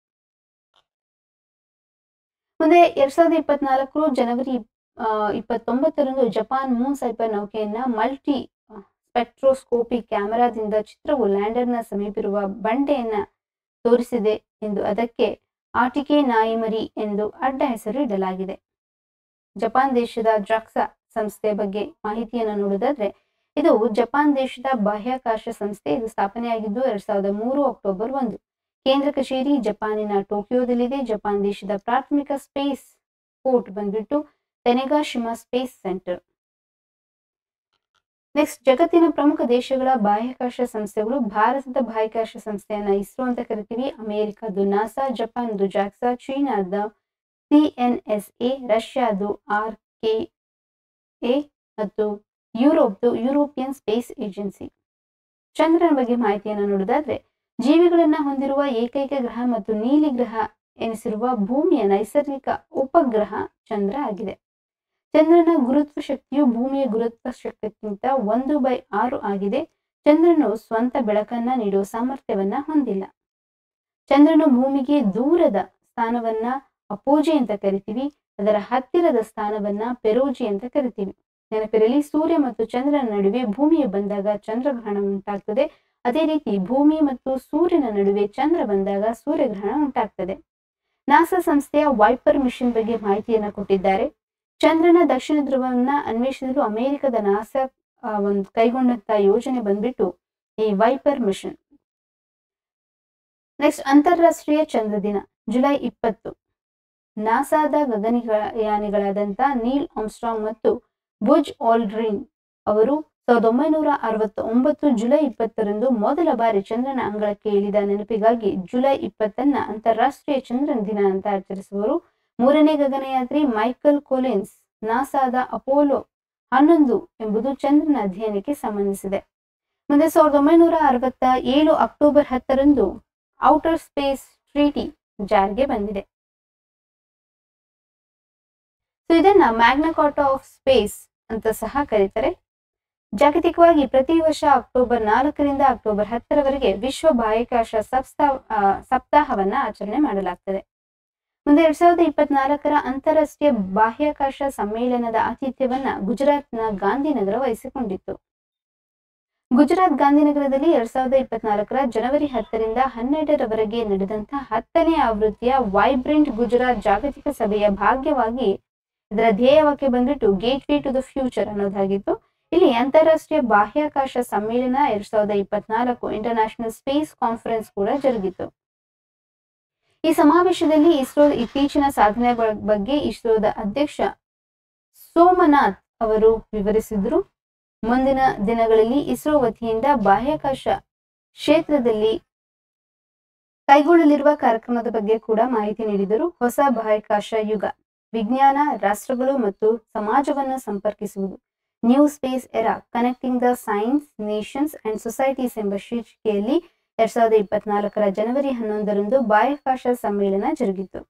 ಮುಂದೆ 2024 ಜನವರಿ 29ರಂದು ಜಪಾನ್ ಮೂನ್ ಸ್ನೈಪರ್ ನೌಕೆಯನ್ನ ಮಲ್ಟಿ ಸ್ಪೆಕ್ಟ್ರೋಸ್ಕೋಪಿ ಕ್ಯಾಮೆರಾದಿಂದ ಚಿತ್ರವು ಲ್ಯಾಂಡರ್ನ ಸಮೀಪಿರುವ ಬಂಡೆಯನ್ನ ತೋರಿಸಿದೆ ಎಂದು ಅದಕ್ಕೆ ಆಟಿಕೆ ನಾಯಿಮರಿ ಎಂದು ಅಡ್ಡ ಹೆಸರು ಇಡಲಾಗಿದೆ. ಜಪಾನ್ ದೇಶದ ಜಾಕ್ಸಾ ಸಂಸ್ಥೆಯ ಬಗ್ಗೆ ಮಾಹಿತಿಯನ್ನು ನೋಡೋದಾದ್ರೆ, ಇದು ಜಪಾನ್ ದೇಶದ ಬಾಹ್ಯಾಕಾಶ ಸಂಸ್ಥೆ. ಇದು ಸ್ಥಾಪನೆಯಾಗಿದ್ದು 2003 ಅಕ್ಟೋಬರ್ 1. ಕೇಂದ್ರ ಕಚೇರಿ ಜಪಾನಿನ ಟೋಕಿಯೋದಲ್ಲಿದೆ. ಜಪಾನ್ ದೇಶದ ಪ್ರಾಥಮಿಕ ಸ್ಪೇಸ್ ಪೋರ್ಟ್ ಬಂದ್ಬಿಟ್ಟು ತನೆಗಾಶಿಮಾ ಸ್ಪೇಸ್ ಸೆಂಟರ್. ನೆಕ್ಸ್ಟ್, ಜಗತ್ತಿನ ಪ್ರಮುಖ ದೇಶಗಳ ಬಾಹ್ಯಾಕಾಶ ಸಂಸ್ಥೆಗಳು. ಭಾರತದ ಬಾಹ್ಯಾಕಾಶ ಸಂಸ್ಥೆಯನ್ನ ಇಸ್ರೋ ಅಂತ ಕರಿತೀವಿ. ಅಮೆರಿಕದ್ದು ನಾಸಾ, ಜಪಾನ್ದು ಜಾಕ್ಸಾ, ಚೀನಾದ CNSA, ರಷ್ಯಾದು RKA ಮತ್ತು ಯುರೋಪ್ದು ಯುರೋಪಿಯನ್ ಸ್ಪೇಸ್ ಏಜೆನ್ಸಿ. ಚಂದ್ರನ ಬಗ್ಗೆ ಮಾಹಿತಿಯನ್ನು ನೋಡೋದಾದ್ರೆ, ಜೀವಿಗಳನ್ನ ಹೊಂದಿರುವ ಏಕೈಕ ಗ್ರಹ ಮತ್ತು ನೀಲಿ ಗ್ರಹ ಎನಿಸಿರುವ ಭೂಮಿಯ ನೈಸರ್ಗಿಕ ಉಪಗ್ರಹ ಚಂದ್ರ ಆಗಿದೆ. ಚಂದ್ರನ ಗುರುತ್ವ ಶಕ್ತಿಯು ಭೂಮಿಯ ಗುರುತ್ವ ಶಕ್ತಿಗಿಂತ 1/6 ಆಗಿದೆ. ಚಂದ್ರನು ಸ್ವಂತ ಬೆಳಕನ್ನ ನೀಡುವ ಸಾಮರ್ಥ್ಯವನ್ನ ಹೊಂದಿಲ್ಲ. ಚಂದ್ರನು ಭೂಮಿಗೆ ದೂರದ ಸ್ಥಾನವನ್ನ ಅಪೋಜಿ ಅಂತ ಕರಿತೀವಿ. ಅದರ ಹತ್ತಿರದ ಸ್ಥಾನವನ್ನ ಪೆರೋಜಿ ಅಂತ ಕರಿತೀವಿ. ನೆನಪಿರಲಿ, ಸೂರ್ಯ ಮತ್ತು ಚಂದ್ರನ ನಡುವೆ ಭೂಮಿಯು ಬಂದಾಗ ಚಂದ್ರಗ್ರಹಣ ಉಂಟಾಗ್ತದೆ. ಅದೇ ರೀತಿ ಭೂಮಿ ಮತ್ತು ಸೂರ್ಯನ ನಡುವೆ ಚಂದ್ರ ಬಂದಾಗ ಸೂರ್ಯಗ್ರಹಣ ಉಂಟಾಗ್ತದೆ. ನಾಸಾ ಸಂಸ್ಥೆಯ ವೈಪರ್ ಮಿಷನ್ ಬಗ್ಗೆ ಮಾಹಿತಿಯನ್ನ ಕೊಟ್ಟಿದ್ದಾರೆ. ಚಂದ್ರನ ದಕ್ಷಿಣ ಧ್ರುವವನ್ನ ಅನ್ವೇಷಿಸಲು ಅಮೆರಿಕದ ನಾಸಾ ಕೈಗೊಂಡಂತ ಯೋಜನೆ ಬಂದ್ಬಿಟ್ಟು ಈ ವೈಪರ್ ಮಿಷನ್. ನೆಕ್ಸ್ಟ್, ಅಂತಾರಾಷ್ಟ್ರೀಯ ಚಂದ್ರ ದಿನ ಜುಲೈ 20. ನಾಸಾದ ಗಗನಯಾನಿಗಳಾದಂತ ನೀಲ್ ಆರ್ಮ್ಸ್ಟ್ರಾಂಗ್ ಮತ್ತು ಬುಜ್ ಆಲ್ಡ್ರಿನ್ ಅವರು 1969 ಜುಲೈ 20ರಂದು ಮೊದಲ ಬಾರಿ ಚಂದ್ರನ ಅಂಗಳಕ್ಕೆ ಇಳಿದ ನೆನಪಿಗಾಗಿ ಜುಲೈ 20ಅನ್ನ ಅಂತಾರಾಷ್ಟ್ರೀಯ ಚಂದ್ರನ ದಿನ ಅಂತ ಆಚರಿಸುವರು. 3ನೇ ಗಗನಯಾತ್ರಿ ಮೈಕಲ್ ಕೊಲಿನ್ಸ್ ನಾಸಾದ ಅಪೋಲೋ 11 ಎಂಬುದು ಚಂದ್ರನ ಅಧ್ಯಯನಕ್ಕೆ ಸಂಬಂಧಿಸಿದೆ. ಮುಂದೆ 1967 ಅಕ್ಟೋಬರ್ 10ರಂದು ಔಟರ್ ಸ್ಪೇಸ್ ಟ್ರೀಟಿ ಜಾರಿಗೆ ಬಂದಿದೆ. ಸೊ ಇದನ್ನ ಮ್ಯಾಗ್ನಾ ಕಾರ್ಟಾ ಆಫ್ ಸ್ಪೇಸ್ ಅಂತ ಸಹ ಕರೀತಾರೆ. ಜಾಗತಿಕವಾಗಿ ಪ್ರತಿ ವರ್ಷ ಅಕ್ಟೋಬರ್ 4ರಿಂದ ಅಕ್ಟೋಬರ್ 10ರವರೆಗೆ ವಿಶ್ವ ಬಾಹ್ಯಾಕಾಶ ಸಪ್ತಾಹವನ್ನ ಆಚರಣೆ ಮಾಡಲಾಗ್ತದೆ. ಮುಂದೆ 2024ರ ಅಂತಾರಾಷ್ಟ್ರೀಯ ಬಾಹ್ಯಾಕಾಶ ಸಮ್ಮೇಳನದ ಆತಿಥ್ಯವನ್ನ ಗುಜರಾತ್ನ ಗಾಂಧಿನಗರ ವಹಿಸಿಕೊಂಡಿತ್ತು. ಗುಜರಾತ್ ಗಾಂಧಿನಗರದಲ್ಲಿ 2024ರ ಜನವರಿ 10ರಿಂದ 12ರವರೆಗೆ ನಡೆದಂತ 10ನೇ ಆವೃತ್ತಿಯ ವೈಬ್ರೆಂಟ್ ಗುಜರಾತ್ ಜಾಗತಿಕ ಸಭೆಯ ಭಾಗ್ಯವಾಗಿ ಇದರ ಧ್ಯೇಯವಾಕ್ಯ ಬಂದ್ಬಿಟ್ಟು gateway to the future ಅನ್ನೋದಾಗಿತ್ತು. ಇಲ್ಲಿ ಅಂತಾರಾಷ್ಟ್ರೀಯ ಬಾಹ್ಯಾಕಾಶ ಸಮ್ಮೇಳನ 2024 ಇಂಟರ್ನ್ಯಾಷನಲ್ ಸ್ಪೇಸ್ ಕಾನ್ಫರೆನ್ಸ್ ಕೂಡ ಜರುಗಿತು. ಈ ಸಮಾವೇಶದಲ್ಲಿ ಇಸ್ರೋ ಇತ್ತೀಚಿನ ಸಾಧನೆಗಳ ಬಗ್ಗೆ ಇಸ್ರೋದ ಅಧ್ಯಕ್ಷ ಸೋಮನಾಥ್ ಅವರು ವಿವರಿಸಿದ್ರು. ಮುಂದಿನ ದಿನಗಳಲ್ಲಿ ಇಸ್ರೋ ವತಿಯಿಂದ ಬಾಹ್ಯಾಕಾಶ ಕ್ಷೇತ್ರದಲ್ಲಿ ಕೈಗೊಳ್ಳಲಿರುವ ಕಾರ್ಯಕ್ರಮದ ಬಗ್ಗೆ ಕೂಡ ಮಾಹಿತಿ ನೀಡಿದರು. ಹೊಸ ಬಾಹ್ಯಾಕಾಶ ಯುಗ, ವಿಜ್ಞಾನ, ರಾಷ್ಟ್ರಗಳು ಮತ್ತು ಸಮಾಜವನ್ನು ಸಂಪರ್ಕಿಸುವುದು, new space era connecting the science, Nations and societies ಎಂಬ ಶೀರ್ಷಿಕೆಯಲ್ಲಿ 2024ರ ಜನವರಿ 11ರಂದು ಬಾಹ್ಯಾಕಾಶ ಸಮ್ಮೇಳನ ಜರುಗಿತು.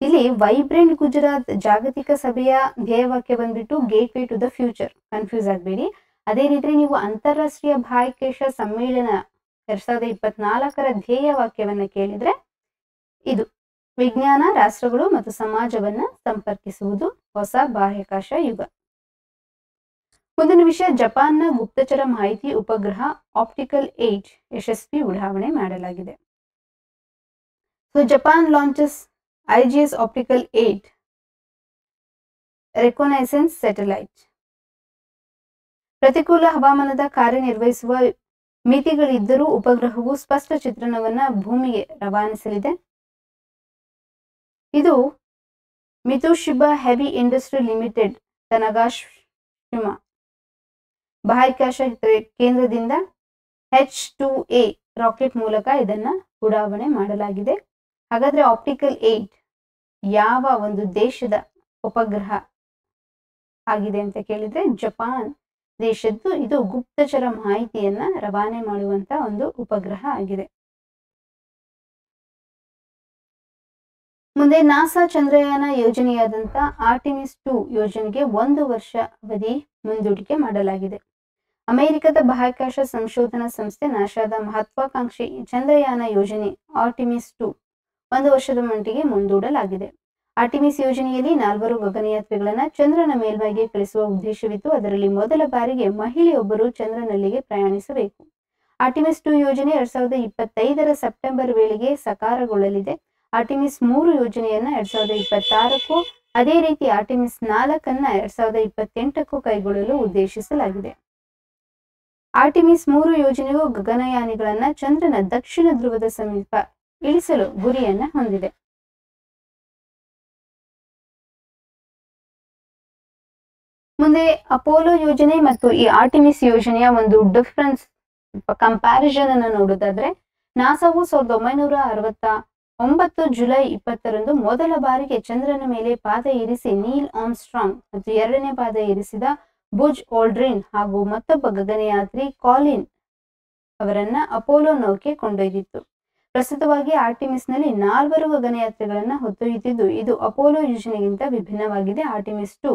ಇಲ್ಲಿ ವೈಬ್ರೆಂಟ್ ಗುಜರಾತ್ ಜಾಗತಿಕ ಸಭೆಯ ಧ್ಯೇಯವಾಕ್ಯ ಬಂದ್ಬಿಟ್ಟು gateway to the future, confuse ಆಗಬೇಡಿ. ಅದೇ ರೀತಿ ನೀವು ಅಂತಾರಾಷ್ಟ್ರೀಯ ಬಾಹ್ಯಾಕಾಶ ಸಮ್ಮೇಳನ 2024ರ ಧ್ಯೇಯವಾಕ್ಯವನ್ನ ಕೇಳಿದ್ರೆ ಇದು ವಿಜ್ಞಾನ, ರಾಷ್ಟ್ರಗಳು ಮತ್ತು ಸಮಾಜವನ್ನ ಸಂಪರ್ಕಿಸುವುದು, ಹೊಸ ಬಾಹ್ಯಾಕಾಶ ಯುಗ. ಮುಂದಿನ ವಿಷಯ, ಜಪಾನ್ನ ಗುಪ್ತಚರ ಮಾಹಿತಿ ಉಪಗ್ರಹ ಆಪ್ಟಿಕಲ್ 8 ಯಶಸ್ವಿ ಉಡಾವಣೆ ಮಾಡಲಾಗಿದೆ. So Japan launches IGS Optical 8 reconnaissance satellite. ಪ್ರತಿಕೂಲ ಹವಾಮಾನದ ಕಾರ್ಯನಿರ್ವಹಿಸುವ ಮಿತಿಗಳಿದ್ದರೂ ಉಪಗ್ರಹವು ಸ್ಪಷ್ಟ ಚಿತ್ರಣವನ್ನ ಭೂಮಿಗೆ ರವಾನಿಸಲಿದೆ. ಇದು ಮಿತುಶಿಬಾ ಹೆವಿ ಇಂಡಸ್ಟ್ರಿ ಲಿಮಿಟೆಡ್ ತನಗಾಶಿಮಾ ಬಾಹ್ಯಾಕಾಶ ಕೇಂದ್ರದಿಂದ H2A ರಾಕೆಟ್ ಮೂಲಕ ಇದನ್ನ ಉಡಾವಣೆ ಮಾಡಲಾಗಿದೆ. ಹಾಗಾದ್ರೆ ಆಪ್ಟಿಕಲ್ 8 ಯಾವ ಒಂದು ದೇಶದ ಉಪಗ್ರಹ ಆಗಿದೆ ಅಂತ ಕೇಳಿದ್ರೆ ಜಪಾನ್ ದೇಶದ್ದು. ಇದು ಗುಪ್ತಚರ ಮಾಹಿತಿಯನ್ನ ರವಾನೆ ಮಾಡುವಂತ ಒಂದು ಉಪಗ್ರಹ ಆಗಿದೆ. ಮುಂದೆ ನಾಸಾ ಚಂದ್ರಯಾನ ಯೋಜನೆಯಾದಂತ ಆರ್ಟಿಮಿಸ್ 2 ಯೋಜನೆಗೆ 1 ವರ್ಷ ಅವಧಿ ಮುಂದೂಡಿಕೆ ಮಾಡಲಾಗಿದೆ. ಅಮೆರಿಕದ ಬಾಹ್ಯಾಕಾಶ ಸಂಶೋಧನಾ ಸಂಸ್ಥೆ ನಾಸಾದ ಮಹತ್ವಾಕಾಂಕ್ಷಿ ಚಂದ್ರಯಾನ ಯೋಜನೆ ಆರ್ಟಿಮಿಸ್ 2 1 ವರ್ಷದ ಮಟ್ಟಿಗೆ ಮುಂದೂಡಲಾಗಿದೆ. ಆರ್ಟಿಮಿಸ್ ಯೋಜನೆಯಲ್ಲಿ 4 ಗಗನಯಾತ್ರಿಗಳನ್ನ ಚಂದ್ರನ ಮೇಲ್ಮೈಗೆ ಕಳಿಸುವ ಉದ್ದೇಶವಿದ್ದು, ಅದರಲ್ಲಿ ಮೊದಲ ಬಾರಿಗೆ ಮಹಿಳೆಯೊಬ್ಬರು ಚಂದ್ರನಲ್ಲಿಗೆ ಪ್ರಯಾಣಿಸಬೇಕು. ಆರ್ಟಿಮಿಸ್ 2 ಯೋಜನೆ 2025 ಸೆಪ್ಟೆಂಬರ್ ವೇಳೆಗೆ ಸಾಕಾರಗೊಳ್ಳಲಿದೆ. ಆರ್ಟಿಮಿಸ್ 3 ಯೋಜನೆಯನ್ನ 2026ಕ್ಕೂ, ಅದೇ ರೀತಿ ಆರ್ಟಿಮಿಸ್ 4 ಅನ್ನ 2028ಕ್ಕೂ ಕೈಗೊಳ್ಳಲು ಉದ್ದೇಶಿಸಲಾಗಿದೆ. ಆರ್ಟಿಮಿಸ್ 3 ಯೋಜನೆಯು ಗಗನಯಾನಿಗಳನ್ನ ಚಂದ್ರನ ದಕ್ಷಿಣ ಧ್ರುವದ ಸಮೀಪ ಇಳಿಸಲು ಗುರಿಯನ್ನ ಹೊಂದಿದೆ. ಮುಂದೆ ಅಪೋಲೋ ಯೋಜನೆ ಮತ್ತು ಈ ಆರ್ಟಿಮಿಸ್ ಯೋಜನೆಯ ಒಂದು ಡಿಫರೆನ್ಸ್ ಕಂಪ್ಯಾರಿಸನ್ ಅನ್ನು ನೋಡೋದಾದ್ರೆ, ನಾಸಾವು 1969 ಜುಲೈ 20ರಂದು ಮೊದಲ ಬಾರಿಗೆ ಚಂದ್ರನ ಮೇಲೆ ಪಾದ ಇರಿಸಿ ನೀಲ್ ಆರ್ಮ್ಸ್ಟ್ರಾಂಗ್ ಮತ್ತು ಎರಡನೇ ಪಾದ ಇರಿಸಿದ ಬುಜ್ ಆಲ್ಡ್ರಿನ್ ಹಾಗೂ ಮತ್ತೊಬ್ಬ ಗಗನಯಾತ್ರಿ ಕಾಲಿನ್ ಅವರನ್ನ ಅಪೋಲೋ ನೌಕೆ ಕೊಂಡೊಯ್ದಿತ್ತು. ಪ್ರಸ್ತುತವಾಗಿ ಆರ್ಟಿಮಿಸ್ ನಲ್ಲಿ 4 ಗಗನಯಾತ್ರಿಗಳನ್ನ ಹೊತ್ತೊಯ್ಯುತ್ತಿದ್ದು, ಇದು ಅಪೋಲೋ ಯೋಜನೆಗಿಂತ ವಿಭಿನ್ನವಾಗಿದೆ. ಆರ್ಟಿಮಿಸ್ 2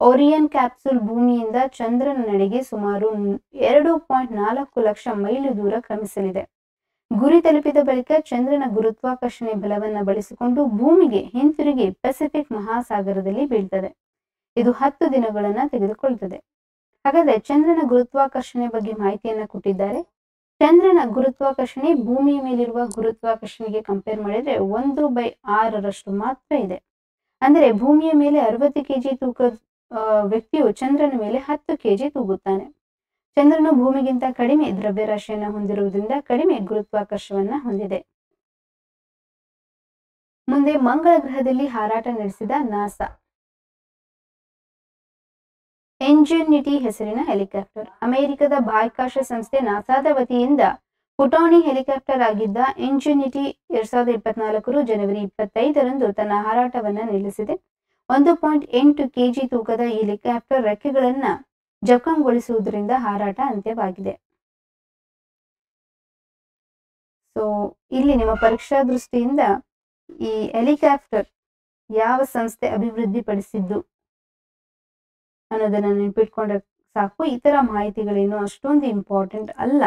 ಓರಿಯನ್ ಕ್ಯಾಪ್ಸೂಲ್ ಭೂಮಿಯಿಂದ ಚಂದ್ರನ ನಡೆಗೆ ಸುಮಾರು 2.4 ಲಕ್ಷ ಮೈಲು ದೂರ ಕ್ರಮಿಸಲಿದೆ. ಗುರಿ ತಲುಪಿದ ಬಳಿಕ ಚಂದ್ರನ ಗುರುತ್ವಾಕರ್ಷಣೆ ಬಲವನ್ನ ಬಳಸಿಕೊಂಡು ಭೂಮಿಗೆ ಹಿಂತಿರುಗಿ ಪೆಸಿಫಿಕ್ ಮಹಾಸಾಗರದಲ್ಲಿ ಬೀಳ್ತದೆ. ಇದು 10 ದಿನಗಳನ್ನ ತೆಗೆದುಕೊಳ್ಳುತ್ತದೆ. ಹಾಗಾದ್ರೆ ಚಂದ್ರನ ಗುರುತ್ವಾಕರ್ಷಣೆ ಬಗ್ಗೆ ಮಾಹಿತಿಯನ್ನ ಕೊಟ್ಟಿದ್ದಾರೆ. ಚಂದ್ರನ ಗುರುತ್ವಾಕರ್ಷಣೆ ಭೂಮಿಯ ಮೇಲಿರುವ ಗುರುತ್ವಾಕರ್ಷಣೆಗೆ ಕಂಪೇರ್ ಮಾಡಿದ್ರೆ 1/6 ಮಾತ್ರ ಇದೆ. ಅಂದ್ರೆ ಭೂಮಿಯ ಮೇಲೆ 60 kg ತೂಕದ ವ್ಯಕ್ತಿಯು ಚಂದ್ರನ ಮೇಲೆ 10 kg ತೂಗುತ್ತಾನೆ. ಚಂದ್ರನು ಭೂಮಿಗಿಂತ ಕಡಿಮೆ ದ್ರವ್ಯರಾಶಿಯನ್ನ ಹೊಂದಿರುವುದರಿಂದ ಕಡಿಮೆ ಗುರುತ್ವಾಕರ್ಷವನ್ನ ಹೊಂದಿದೆ. ಮುಂದೆ ಮಂಗಳ ಗ್ರಹದಲ್ಲಿ ಹಾರಾಟ ನಡೆಸಿದ ನಾಸಾ ಇಂಜೆನ್ಯುಟಿ ಹೆಸರಿನ ಹೆಲಿಕಾಪ್ಟರ್. ಅಮೆರಿಕದ ಬಾಹ್ಯಾಕಾಶ ಸಂಸ್ಥೆ ನಾಸಾದ ವತಿಯಿಂದ ಪುಟಾಣಿ ಹೆಲಿಕಾಪ್ಟರ್ ಆಗಿದ್ದ ಇಂಜೆನ್ಯುಟಿ 2024 ಜನವರಿ 25ರಂದು ತನ್ನ ಹಾರಾಟವನ್ನ ನಿಲ್ಲಿಸಿದೆ. 1.8 kg ತೂಕದ ಈ ಹೆಲಿಕಾಪ್ಟರ್ ರೆಕ್ಕೆಗಳನ್ನ ಜಖಂಗೊಳಿಸುವುದರಿಂದ ಹಾರಾಟ ಅಂತ್ಯವಾಗಿದೆ. ಸೊ ಇಲ್ಲಿ ನಿಮ್ಮ ಪರೀಕ್ಷಾ ದೃಷ್ಟಿಯಿಂದ ಈ ಹೆಲಿಕಾಪ್ಟರ್ ಯಾವ ಸಂಸ್ಥೆ ಅಭಿವೃದ್ಧಿಪಡಿಸಿದ್ದು ಅನ್ನೋದನ್ನ ನೆನಪಿಟ್ಕೊಂಡ್ರೆ ಸಾಕು. ಇತರ ಮಾಹಿತಿಗಳೇನು ಅಷ್ಟೊಂದು ಇಂಪಾರ್ಟೆಂಟ್ ಅಲ್ಲ.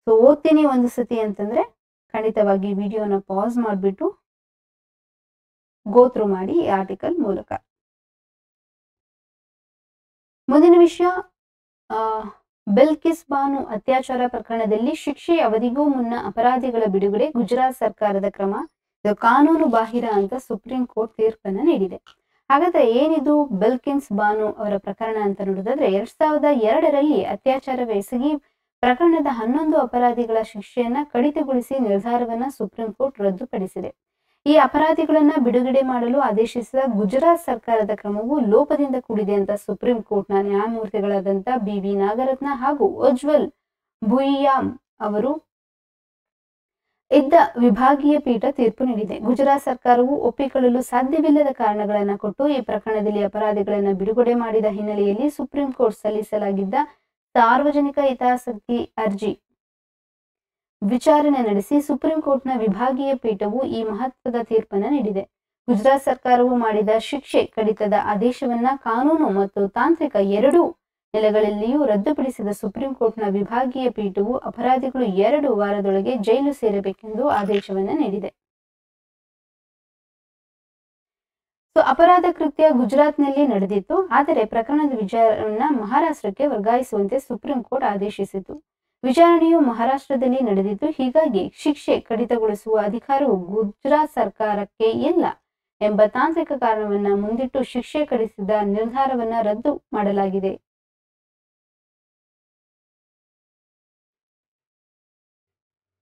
ಸೊ ಓದ್ತೀನಿ ಒಂದು ಸತಿ ಅಂತಂದ್ರೆ ಖಂಡಿತವಾಗಿ ವಿಡಿಯೋನ ಪಾಸ್ ಮಾಡಿಬಿಟ್ಟು ಗೋತ್ರು ಮಾಡಿ ಈ ಆರ್ಟಿಕಲ್ ಮೂಲಕ. ಮುಂದಿನ ವಿಷಯ, ಬಿಲ್ಕಿಸ್ ಬಾನು ಅತ್ಯಾಚಾರ ಪ್ರಕರಣದಲ್ಲಿ ಶಿಕ್ಷೆ ಅವಧಿಗೂ ಮುನ್ನ ಅಪರಾಧಿಗಳ ಬಿಡುಗಡೆ, ಗುಜರಾತ್ ಸರ್ಕಾರದ ಕ್ರಮ, ಇದು ಕಾನೂನು ಬಾಹಿರ ಅಂತ ಸುಪ್ರೀಂ ಕೋರ್ಟ್ ತೀರ್ಪನ್ನ ನೀಡಿದೆ. ಹಾಗಾದ್ರೆ ಏನಿದು ಬಿಲ್ಕಿಸ್ ಬಾನು ಅವರ ಪ್ರಕರಣ ಅಂತ ನೋಡೋದಾದ್ರೆ, 2002ರಲ್ಲಿ ಅತ್ಯಾಚಾರವೆಸಗಿ ಪ್ರಕರಣದ 11 ಅಪರಾಧಿಗಳ ಶಿಕ್ಷೆಯನ್ನ ಕಡಿತಗೊಳಿಸಿ ನಿರ್ಧಾರವನ್ನ ಸುಪ್ರೀಂ ಕೋರ್ಟ್ ರದ್ದುಪಡಿಸಿದೆ. ಈ ಅಪರಾಧಿಗಳನ್ನ ಬಿಡುಗಡೆ ಮಾಡಲು ಆದೇಶಿಸಿದ ಗುಜರಾತ್ ಸರ್ಕಾರದ ಕ್ರಮವು ಲೋಪದಿಂದ ಕೂಡಿದೆ ಅಂತ ಸುಪ್ರೀಂ ಕೋರ್ಟ್ನ ನ್ಯಾಯಮೂರ್ತಿಗಳಾದಂಥ BV ನಾಗರತ್ನ ಹಾಗೂ ಉಜ್ವಲ್ ಭುಯಿಯಾಮ್ ಅವರು ಇದ್ದ ವಿಭಾಗೀಯ ಪೀಠ ತೀರ್ಪು ನೀಡಿದೆ. ಗುಜರಾತ್ ಸರ್ಕಾರವು ಒಪ್ಪಿಕೊಳ್ಳಲು ಸಾಧ್ಯವಿಲ್ಲದ ಕಾರಣಗಳನ್ನ ಕೊಟ್ಟು ಈ ಪ್ರಕರಣದಲ್ಲಿ ಅಪರಾಧಿಗಳನ್ನ ಬಿಡುಗಡೆ ಮಾಡಿದ ಹಿನ್ನೆಲೆಯಲ್ಲಿ ಸುಪ್ರೀಂ ಕೋರ್ಟ್ ಸಲ್ಲಿಸಲಾಗಿದ್ದ ಸಾರ್ವಜನಿಕ ಹಿತಾಸಕ್ತಿ ಅರ್ಜಿ ವಿಚಾರಣೆ ನಡೆಸಿ ಸುಪ್ರೀಂ ಕೋರ್ಟ್ನ ವಿಭಾಗೀಯ ಪೀಠವು ಈ ಮಹತ್ವದ ತೀರ್ಪನ್ನು ನೀಡಿದೆ. ಗುಜರಾತ್ ಸರ್ಕಾರವು ಮಾಡಿದ ಶಿಕ್ಷೆ ಕಡಿತದ ಆದೇಶವನ್ನ ಕಾನೂನು ಮತ್ತು ತಾಂತ್ರಿಕ ಎರಡೂ ನೆಲೆಗಳಲ್ಲಿಯೂ ರದ್ದುಪಡಿಸಿದ ಸುಪ್ರೀಂ ಕೋರ್ಟ್ನ ವಿಭಾಗೀಯ ಪೀಠವು ಅಪರಾಧಿಗಳು 2 ವಾರದೊಳಗೆ ಜೈಲು ಸೇರಬೇಕೆಂದು ಆದೇಶವನ್ನ ನೀಡಿದೆ. ಸೊ ಅಪರಾಧ ಕೃತ್ಯ ಗುಜರಾತ್ನಲ್ಲಿ ನಡೆದಿತ್ತು, ಆದರೆ ಪ್ರಕರಣದ ವಿಚಾರಣೆಯನ್ನ ಮಹಾರಾಷ್ಟ್ರಕ್ಕೆ ವರ್ಗಾಯಿಸುವಂತೆ ಸುಪ್ರೀಂ ಕೋರ್ಟ್ ಆದೇಶಿಸಿತು. ವಿಚಾರಣೆಯು ಮಹಾರಾಷ್ಟ್ರದಲ್ಲಿ ನಡೆದಿತ್ತು, ಹೀಗಾಗಿ ಶಿಕ್ಷೆ ಕಡಿತಗೊಳಿಸುವ ಅಧಿಕಾರವು ಗುಜರಾತ್ ಸರ್ಕಾರಕ್ಕೆ ಇಲ್ಲ ಎಂಬ ತಾಂತ್ರಿಕ ಕಾರಣವನ್ನ ಮುಂದಿಟ್ಟು ಶಿಕ್ಷೆ ಕಡಿಸಿದ ನಿರ್ಧಾರವನ್ನ ರದ್ದು ಮಾಡಲಾಗಿದೆ.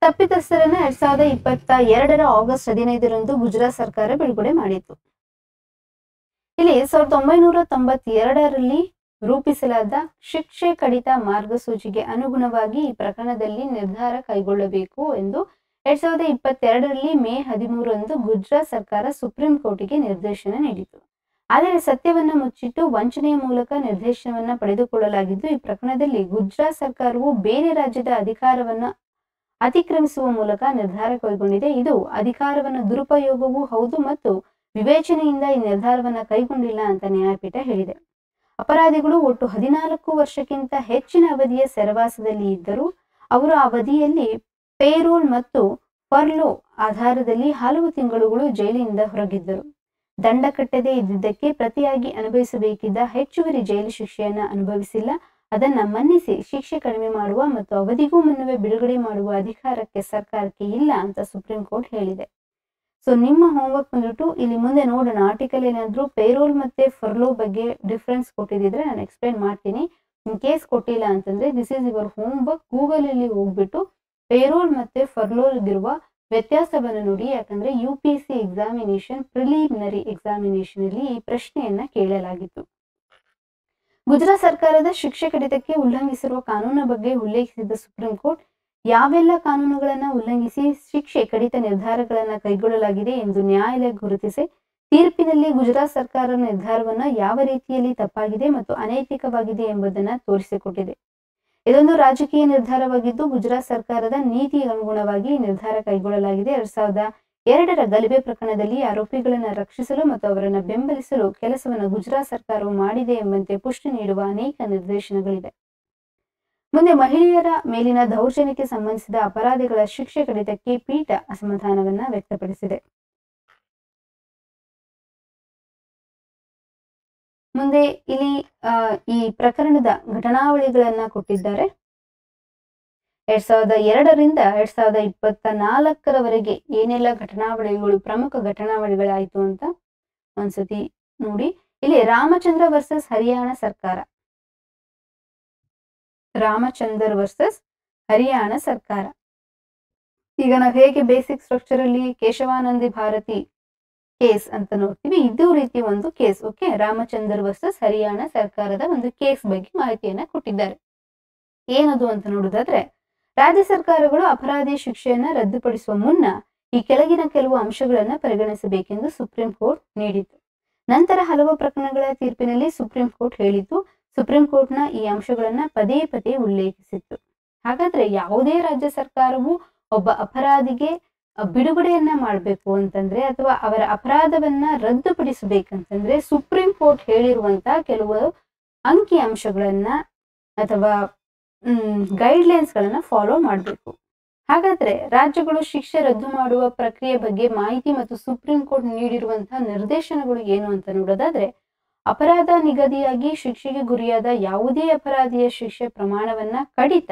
ತಪ್ಪಿತಸ್ಥರನ್ನ 2022 ಆಗಸ್ಟ್ 15ರಂದು ಗುಜರಾತ್ ಸರ್ಕಾರ ಬಿಡುಗಡೆ ಮಾಡಿತು. ಇಲ್ಲಿ 1992ರಲ್ಲಿ ರೂಪಿಸಲಾದ ಶಿಕ್ಷೆ ಕಡಿತ ಮಾರ್ಗಸೂಚಿಗೆ ಅನುಗುಣವಾಗಿ ಈ ಪ್ರಕರಣದಲ್ಲಿ ನಿರ್ಧಾರ ಕೈಗೊಳ್ಳಬೇಕು ಎಂದು 2022ರಲ್ಲಿ ಮೇ 13ರಂದು ಗುಜರಾತ್ ಸರ್ಕಾರ ಸುಪ್ರೀಂ ಕೋರ್ಟಿಗೆ ನಿರ್ದೇಶನ ನೀಡಿತು. ಆದರೆ ಸತ್ಯವನ್ನ ಮುಚ್ಚಿಟ್ಟು ವಂಚನೆಯ ಮೂಲಕ ನಿರ್ದೇಶನವನ್ನ ಪಡೆದುಕೊಳ್ಳಲಾಗಿದ್ದು, ಈ ಪ್ರಕರಣದಲ್ಲಿ ಗುಜರಾತ್ ಸರ್ಕಾರವು ಬೇರೆ ರಾಜ್ಯದ ಅಧಿಕಾರವನ್ನ ಅತಿಕ್ರಮಿಸುವ ಮೂಲಕ ನಿರ್ಧಾರ ಕೈಗೊಂಡಿದೆ. ಇದು ಅಧಿಕಾರವನ್ನ ದುರುಪಯೋಗವೂ ಹೌದು ಮತ್ತು ವಿವೇಚನೆಯಿಂದ ಈ ನಿರ್ಧಾರವನ್ನ ಕೈಗೊಂಡಿಲ್ಲ ಅಂತ ನ್ಯಾಯಪೀಠ ಹೇಳಿದೆ. ಅಪರಾಧಿಗಳು ಒಟ್ಟು 14 ವರ್ಷಕ್ಕಿಂತ ಹೆಚ್ಚಿನ ಅವಧಿಯ ಸೆರೆವಾಸದಲ್ಲಿ ಇದ್ದರು. ಅವರು ಆ ಅವಧಿಯಲ್ಲಿ ಪೇರೋಲ್ ಮತ್ತು ಫರ್ಲೋ ಆಧಾರದಲ್ಲಿ ಹಲವು ತಿಂಗಳುಗಳು ಜೈಲಿನಿಂದ ಹೊರಗಿದ್ದರು. ದಂಡ ಕಟ್ಟದೇ ಇದ್ದಿದ್ದಕ್ಕೆ ಪ್ರತಿಯಾಗಿ ಅನುಭವಿಸಬೇಕಿದ್ದ ಹೆಚ್ಚುವರಿ ಜೈಲು ಶಿಕ್ಷೆಯನ್ನ ಅನುಭವಿಸಿಲ್ಲ. ಅದನ್ನ ಮನ್ನಿಸಿ ಶಿಕ್ಷೆ ಕಡಿಮೆ ಮಾಡುವ ಮತ್ತು ಅವಧಿಗೂ ಮುನ್ನವೇ ಬಿಡುಗಡೆ ಮಾಡುವ ಅಧಿಕಾರಕ್ಕೆ ಸರ್ಕಾರಕ್ಕೆ ಇಲ್ಲ ಅಂತ ಸುಪ್ರೀಂ ಕೋರ್ಟ್ ಹೇಳಿದೆ. ಸೊ ನಿಮ್ಮ ಹೋಮ್ವರ್ಕ್ ಬಂದ್ಬಿಟ್ಟು ಇಲ್ಲಿ ಮುಂದೆ ನೋಡೋಣ. ಆರ್ಟಿಕಲ್ ಏನಾದ್ರು ಪೇರೋಲ್ ಮತ್ತೆ ಫರ್ಲೋ ಬಗ್ಗೆ ಡಿಫ್ರೆನ್ಸ್ ಕೊಟ್ಟಿದ್ರೆ ನಾನು ಎಕ್ಸ್ಪ್ಲೈನ್ ಮಾಡ್ತೀನಿ. ಇನ್ ಕೇಸ್ ಕೊಟ್ಟಿಲ್ಲ ಅಂತಂದ್ರೆ this is your homework. Google ಅಲ್ಲಿ ಹೋಗ್ಬಿಟ್ಟು ಪೇರೋಲ್ ಮತ್ತೆ ಫರ್ಲೋಗಿರುವ ವ್ಯತ್ಯಾಸವನ್ನು ನೋಡಿ. ಯಾಕಂದ್ರೆ UPSC ಎಕ್ಸಾಮಿನೇಷನ್ ಪ್ರಿಲಿಮಿನರಿ ಎಕ್ಸಾಮಿನೇಷನ್ ಅಲ್ಲಿ ಈ ಪ್ರಶ್ನೆಯನ್ನ ಕೇಳಲಾಗಿತ್ತು. ಗುಜರಾತ್ ಸರ್ಕಾರದ ಶಿಕ್ಷೆ ಕಡಿತಕ್ಕೆ ಉಲ್ಲಂಘಿಸಿರುವ ಕಾನೂನಿನ ಬಗ್ಗೆ ಉಲ್ಲೇಖಿಸಿದ ಸುಪ್ರೀಂ ಕೋರ್ಟ್ ಯಾವೆಲ್ಲ ಕಾನೂನುಗಳನ್ನ ಉಲ್ಲಂಘಿಸಿ ಶಿಕ್ಷೆ ಕಡಿತ ನಿರ್ಧಾರಗಳನ್ನ ಕೈಗೊಳ್ಳಲಾಗಿದೆ ಎಂದು ನ್ಯಾಯಾಲಯ ಗುರುತಿಸಿ ತೀರ್ಪಿನಲ್ಲಿ ಗುಜರಾತ್ ಸರ್ಕಾರದ ನಿರ್ಧಾರವನ್ನ ಯಾವ ರೀತಿಯಲ್ಲಿ ತಪ್ಪಾಗಿದೆ ಮತ್ತು ಅನೈತಿಕವಾಗಿದೆ ಎಂಬುದನ್ನ ತೋರಿಸಿಕೊಟ್ಟಿದೆ. ಇದೊಂದು ರಾಜಕೀಯ ನಿರ್ಧಾರವಾಗಿದ್ದು ಗುಜರಾತ್ ಸರ್ಕಾರದ ನೀತಿಗೆ ಅನುಗುಣವಾಗಿ ನಿರ್ಧಾರ ಕೈಗೊಳ್ಳಲಾಗಿದೆ. 2002ರ ಗಲಭೆ ಪ್ರಕರಣದಲ್ಲಿ ಆರೋಪಿಗಳನ್ನ ರಕ್ಷಿಸಲು ಮತ್ತು ಅವರನ್ನ ಬೆಂಬಲಿಸಲು ಕೆಲಸವನ್ನು ಗುಜರಾತ್ ಸರ್ಕಾರವು ಮಾಡಿದೆ ಎಂಬಂತೆ ಪುಷ್ಟಿ ನೀಡುವ ಅನೇಕ ನಿರ್ದೇಶನಗಳಿವೆ. ಮುಂದೆ ಮಹಿಳೆಯರ ಮೇಲಿನ ದೌರ್ಜನ್ಯಕ್ಕೆ ಸಂಬಂಧಿಸಿದ ಅಪರಾಧಿಗಳ ಶಿಕ್ಷೆ ಕಡಿತಕ್ಕೆ ಪೀಠ ಅಸಮಾಧಾನವನ್ನ ವ್ಯಕ್ತಪಡಿಸಿದೆ. ಮುಂದೆ ಇಲ್ಲಿ ಈ ಪ್ರಕರಣದ ಘಟನಾವಳಿಗಳನ್ನ ಕೊಟ್ಟಿದ್ದಾರೆ. 2002ರಿಂದ 2024ರವರೆಗೆ ಏನೆಲ್ಲ ಘಟನಾವಳಿಗಳು ಪ್ರಮುಖ ಘಟನಾವಳಿಗಳಾಯ್ತು ಅಂತ ಒಂದ್ಸತಿ ನೋಡಿ. ಇಲ್ಲಿ ರಾಮಚಂದ್ರ ವರ್ಸಸ್ ಹರಿಯಾಣ ಸರ್ಕಾರ, ರಾಮಚಂದರ್ ವರ್ಸಸ್ ಹರಿಯಾಣ ಸರ್ಕಾರ. ಈಗ ನಾವು ಹೇಗೆ ಬೇಸಿಕ್ ಸ್ಟ್ರಕ್ಚರ್ ಅಲ್ಲಿ ಕೇಶವಾನಂದಿ ಭಾರತಿ ಕೇಸ್ ಅಂತ ನೋಡ್ತೀವಿ, ಇದು ರೀತಿ ಒಂದು ಕೇಸ್. ಓಕೆ, ರಾಮಚಂದರ್ ವರ್ಸಸ್ ಹರಿಯಾಣ ಸರ್ಕಾರದ ಒಂದು ಕೇಸ್ ಬಗ್ಗೆ ಮಾಹಿತಿಯನ್ನ ಕೊಟ್ಟಿದ್ದಾರೆ. ಏನದು ಅಂತ ನೋಡುದಾದ್ರೆ, ರಾಜ್ಯ ಸರ್ಕಾರಗಳು ಅಪರಾಧಿ ಶಿಕ್ಷೆಯನ್ನ ರದ್ದುಪಡಿಸುವ ಮುನ್ನ ಈ ಕೆಳಗಿನ ಕೆಲವು ಅಂಶಗಳನ್ನ ಪರಿಗಣಿಸಬೇಕೆಂದು ಸುಪ್ರೀಂ ಕೋರ್ಟ್ ನೀಡಿತು. ನಂತರ ಹಲವು ಪ್ರಕರಣಗಳ ತೀರ್ಪಿನಲ್ಲಿ ಸುಪ್ರೀಂ ಕೋರ್ಟ್ ಹೇಳಿತು. ಸುಪ್ರೀಂ ಕೋರ್ಟ್ನ ಈ ಅಂಶಗಳನ್ನ ಪದೇ ಪದೇ ಉಲ್ಲೇಖಿಸಿತ್ತು. ಹಾಗಾದ್ರೆ ಯಾವುದೇ ರಾಜ್ಯ ಸರ್ಕಾರವು ಒಬ್ಬ ಅಪರಾಧಿಗೆ ಬಿಡುಗಡೆಯನ್ನ ಮಾಡಬೇಕು ಅಂತಂದ್ರೆ ಅಥವಾ ಅವರ ಅಪರಾಧವನ್ನ ರದ್ದುಪಡಿಸಬೇಕಂತಂದ್ರೆ ಸುಪ್ರೀಂ ಕೋರ್ಟ್ ಹೇಳಿರುವಂತ ಕೆಲವು ಅಂಕಿ ಅಂಶಗಳನ್ನ ಅಥವಾ ಗೈಡ್ಲೈನ್ಸ್ ಗಳನ್ನ ಫಾಲೋ ಮಾಡಬೇಕು. ಹಾಗಾದ್ರೆ ರಾಜ್ಯಗಳು ಶಿಕ್ಷೆ ರದ್ದು ಮಾಡುವ ಪ್ರಕ್ರಿಯೆ ಬಗ್ಗೆ ಮಾಹಿತಿ ಮತ್ತು ಸುಪ್ರೀಂ ಕೋರ್ಟ್ ನೀಡಿರುವಂತಹ ನಿರ್ದೇಶನಗಳು ಏನು ಅಂತ ನೋಡೋದಾದ್ರೆ, ಅಪರಾಧ ನಿಗದಿಯಾಗಿ ಶಿಕ್ಷೆಗೆ ಗುರಿಯಾದ ಯಾವುದೇ ಅಪರಾಧಿಯ ಶಿಕ್ಷೆ ಪ್ರಮಾಣವನ್ನ ಕಡಿತ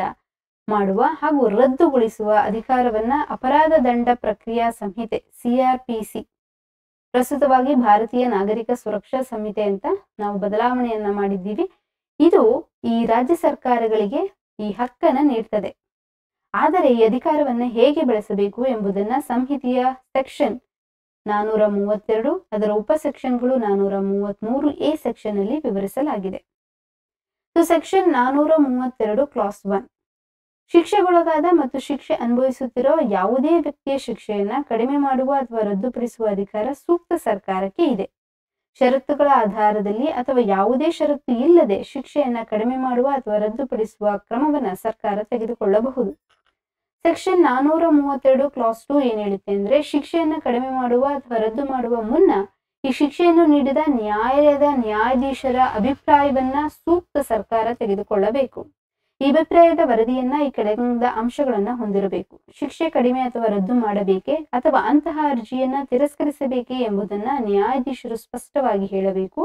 ಮಾಡುವ ಹಾಗೂ ರದ್ದುಗೊಳಿಸುವ ಅಧಿಕಾರವನ್ನ ಅಪರಾಧ ದಂಡ ಪ್ರಕ್ರಿಯಾ ಸಂಹಿತೆ CRPC, ಪ್ರಸ್ತುತವಾಗಿ ಭಾರತೀಯ ನಾಗರಿಕ ಸುರಕ್ಷಾ ಸಂಹಿತೆ ಅಂತ ನಾವು ಬದಲಾವಣೆಯನ್ನ ಮಾಡಿದ್ದೀವಿ, ಇದು ಈ ರಾಜ್ಯ ಸರ್ಕಾರಗಳಿಗೆ ಈ ಹಕ್ಕನ್ನ ನೀಡ್ತದೆ. ಆದರೆ ಈ ಅಧಿಕಾರವನ್ನ ಹೇಗೆ ಬಳಸಬೇಕು ಎಂಬುದನ್ನ ಸಂಹಿತೆಯ ಸೆಕ್ಷನ್ 432 ಅದರ ಉಪಸೆಕ್ಷನ್ಗಳು 433A ಸೆಕ್ಷನ್ ಅಲ್ಲಿ ವಿವರಿಸಲಾಗಿದೆ. ಸೆಕ್ಷನ್ 432 ಕ್ಲಾಸ್ 1, ಶಿಕ್ಷೆಗೊಳಗಾದ ಮತ್ತು ಶಿಕ್ಷೆ ಅನುಭವಿಸುತ್ತಿರುವ ಯಾವುದೇ ವ್ಯಕ್ತಿಯ ಶಿಕ್ಷೆಯನ್ನ ಕಡಿಮೆ ಮಾಡುವ ಅಥವಾ ರದ್ದುಪಡಿಸುವ ಅಧಿಕಾರ ಸೂಕ್ತ ಸರ್ಕಾರಕ್ಕೆ ಇದೆ. ಷರತ್ತುಗಳ ಆಧಾರದಲ್ಲಿ ಅಥವಾ ಯಾವುದೇ ಷರತ್ತು ಇಲ್ಲದೆ ಶಿಕ್ಷೆಯನ್ನ ಕಡಿಮೆ ಮಾಡುವ ಅಥವಾ ರದ್ದುಪಡಿಸುವ ಕ್ರಮವನ್ನ ಸರ್ಕಾರ ತೆಗೆದುಕೊಳ್ಳಬಹುದು. ಸೆಕ್ಷನ್ 432 ಕ್ಲಾಸ್ 2 ಏನ್ ಹೇಳುತ್ತೆ ಅಂದ್ರೆ, ಶಿಕ್ಷೆಯನ್ನ ಕಡಿಮೆ ಮಾಡುವ ಅಥವಾ ರದ್ದು ಮಾಡುವ ಮುನ್ನ ಈ ಶಿಕ್ಷೆಯನ್ನು ನೀಡಿದ ನ್ಯಾಯಾಲಯದ ನ್ಯಾಯಾಧೀಶರ ಅಭಿಪ್ರಾಯವನ್ನ ಸೂಕ್ತ ಸರ್ಕಾರ ತೆಗೆದುಕೊಳ್ಳಬೇಕು. ಈ ಅಭಿಪ್ರಾಯದ ವರದಿಯನ್ನ ಈ ಕೆಳಗಿನ ಅಂಶಗಳನ್ನ ಹೊಂದಿರಬೇಕು. ಶಿಕ್ಷೆ ಕಡಿಮೆ ಅಥವಾ ರದ್ದು ಮಾಡಬೇಕೆ ಅಥವಾ ಅಂತಹ ಅರ್ಜಿಯನ್ನ ತಿರಸ್ಕರಿಸಬೇಕೆ ಎಂಬುದನ್ನ ನ್ಯಾಯಾಧೀಶರು ಸ್ಪಷ್ಟವಾಗಿ ಹೇಳಬೇಕು.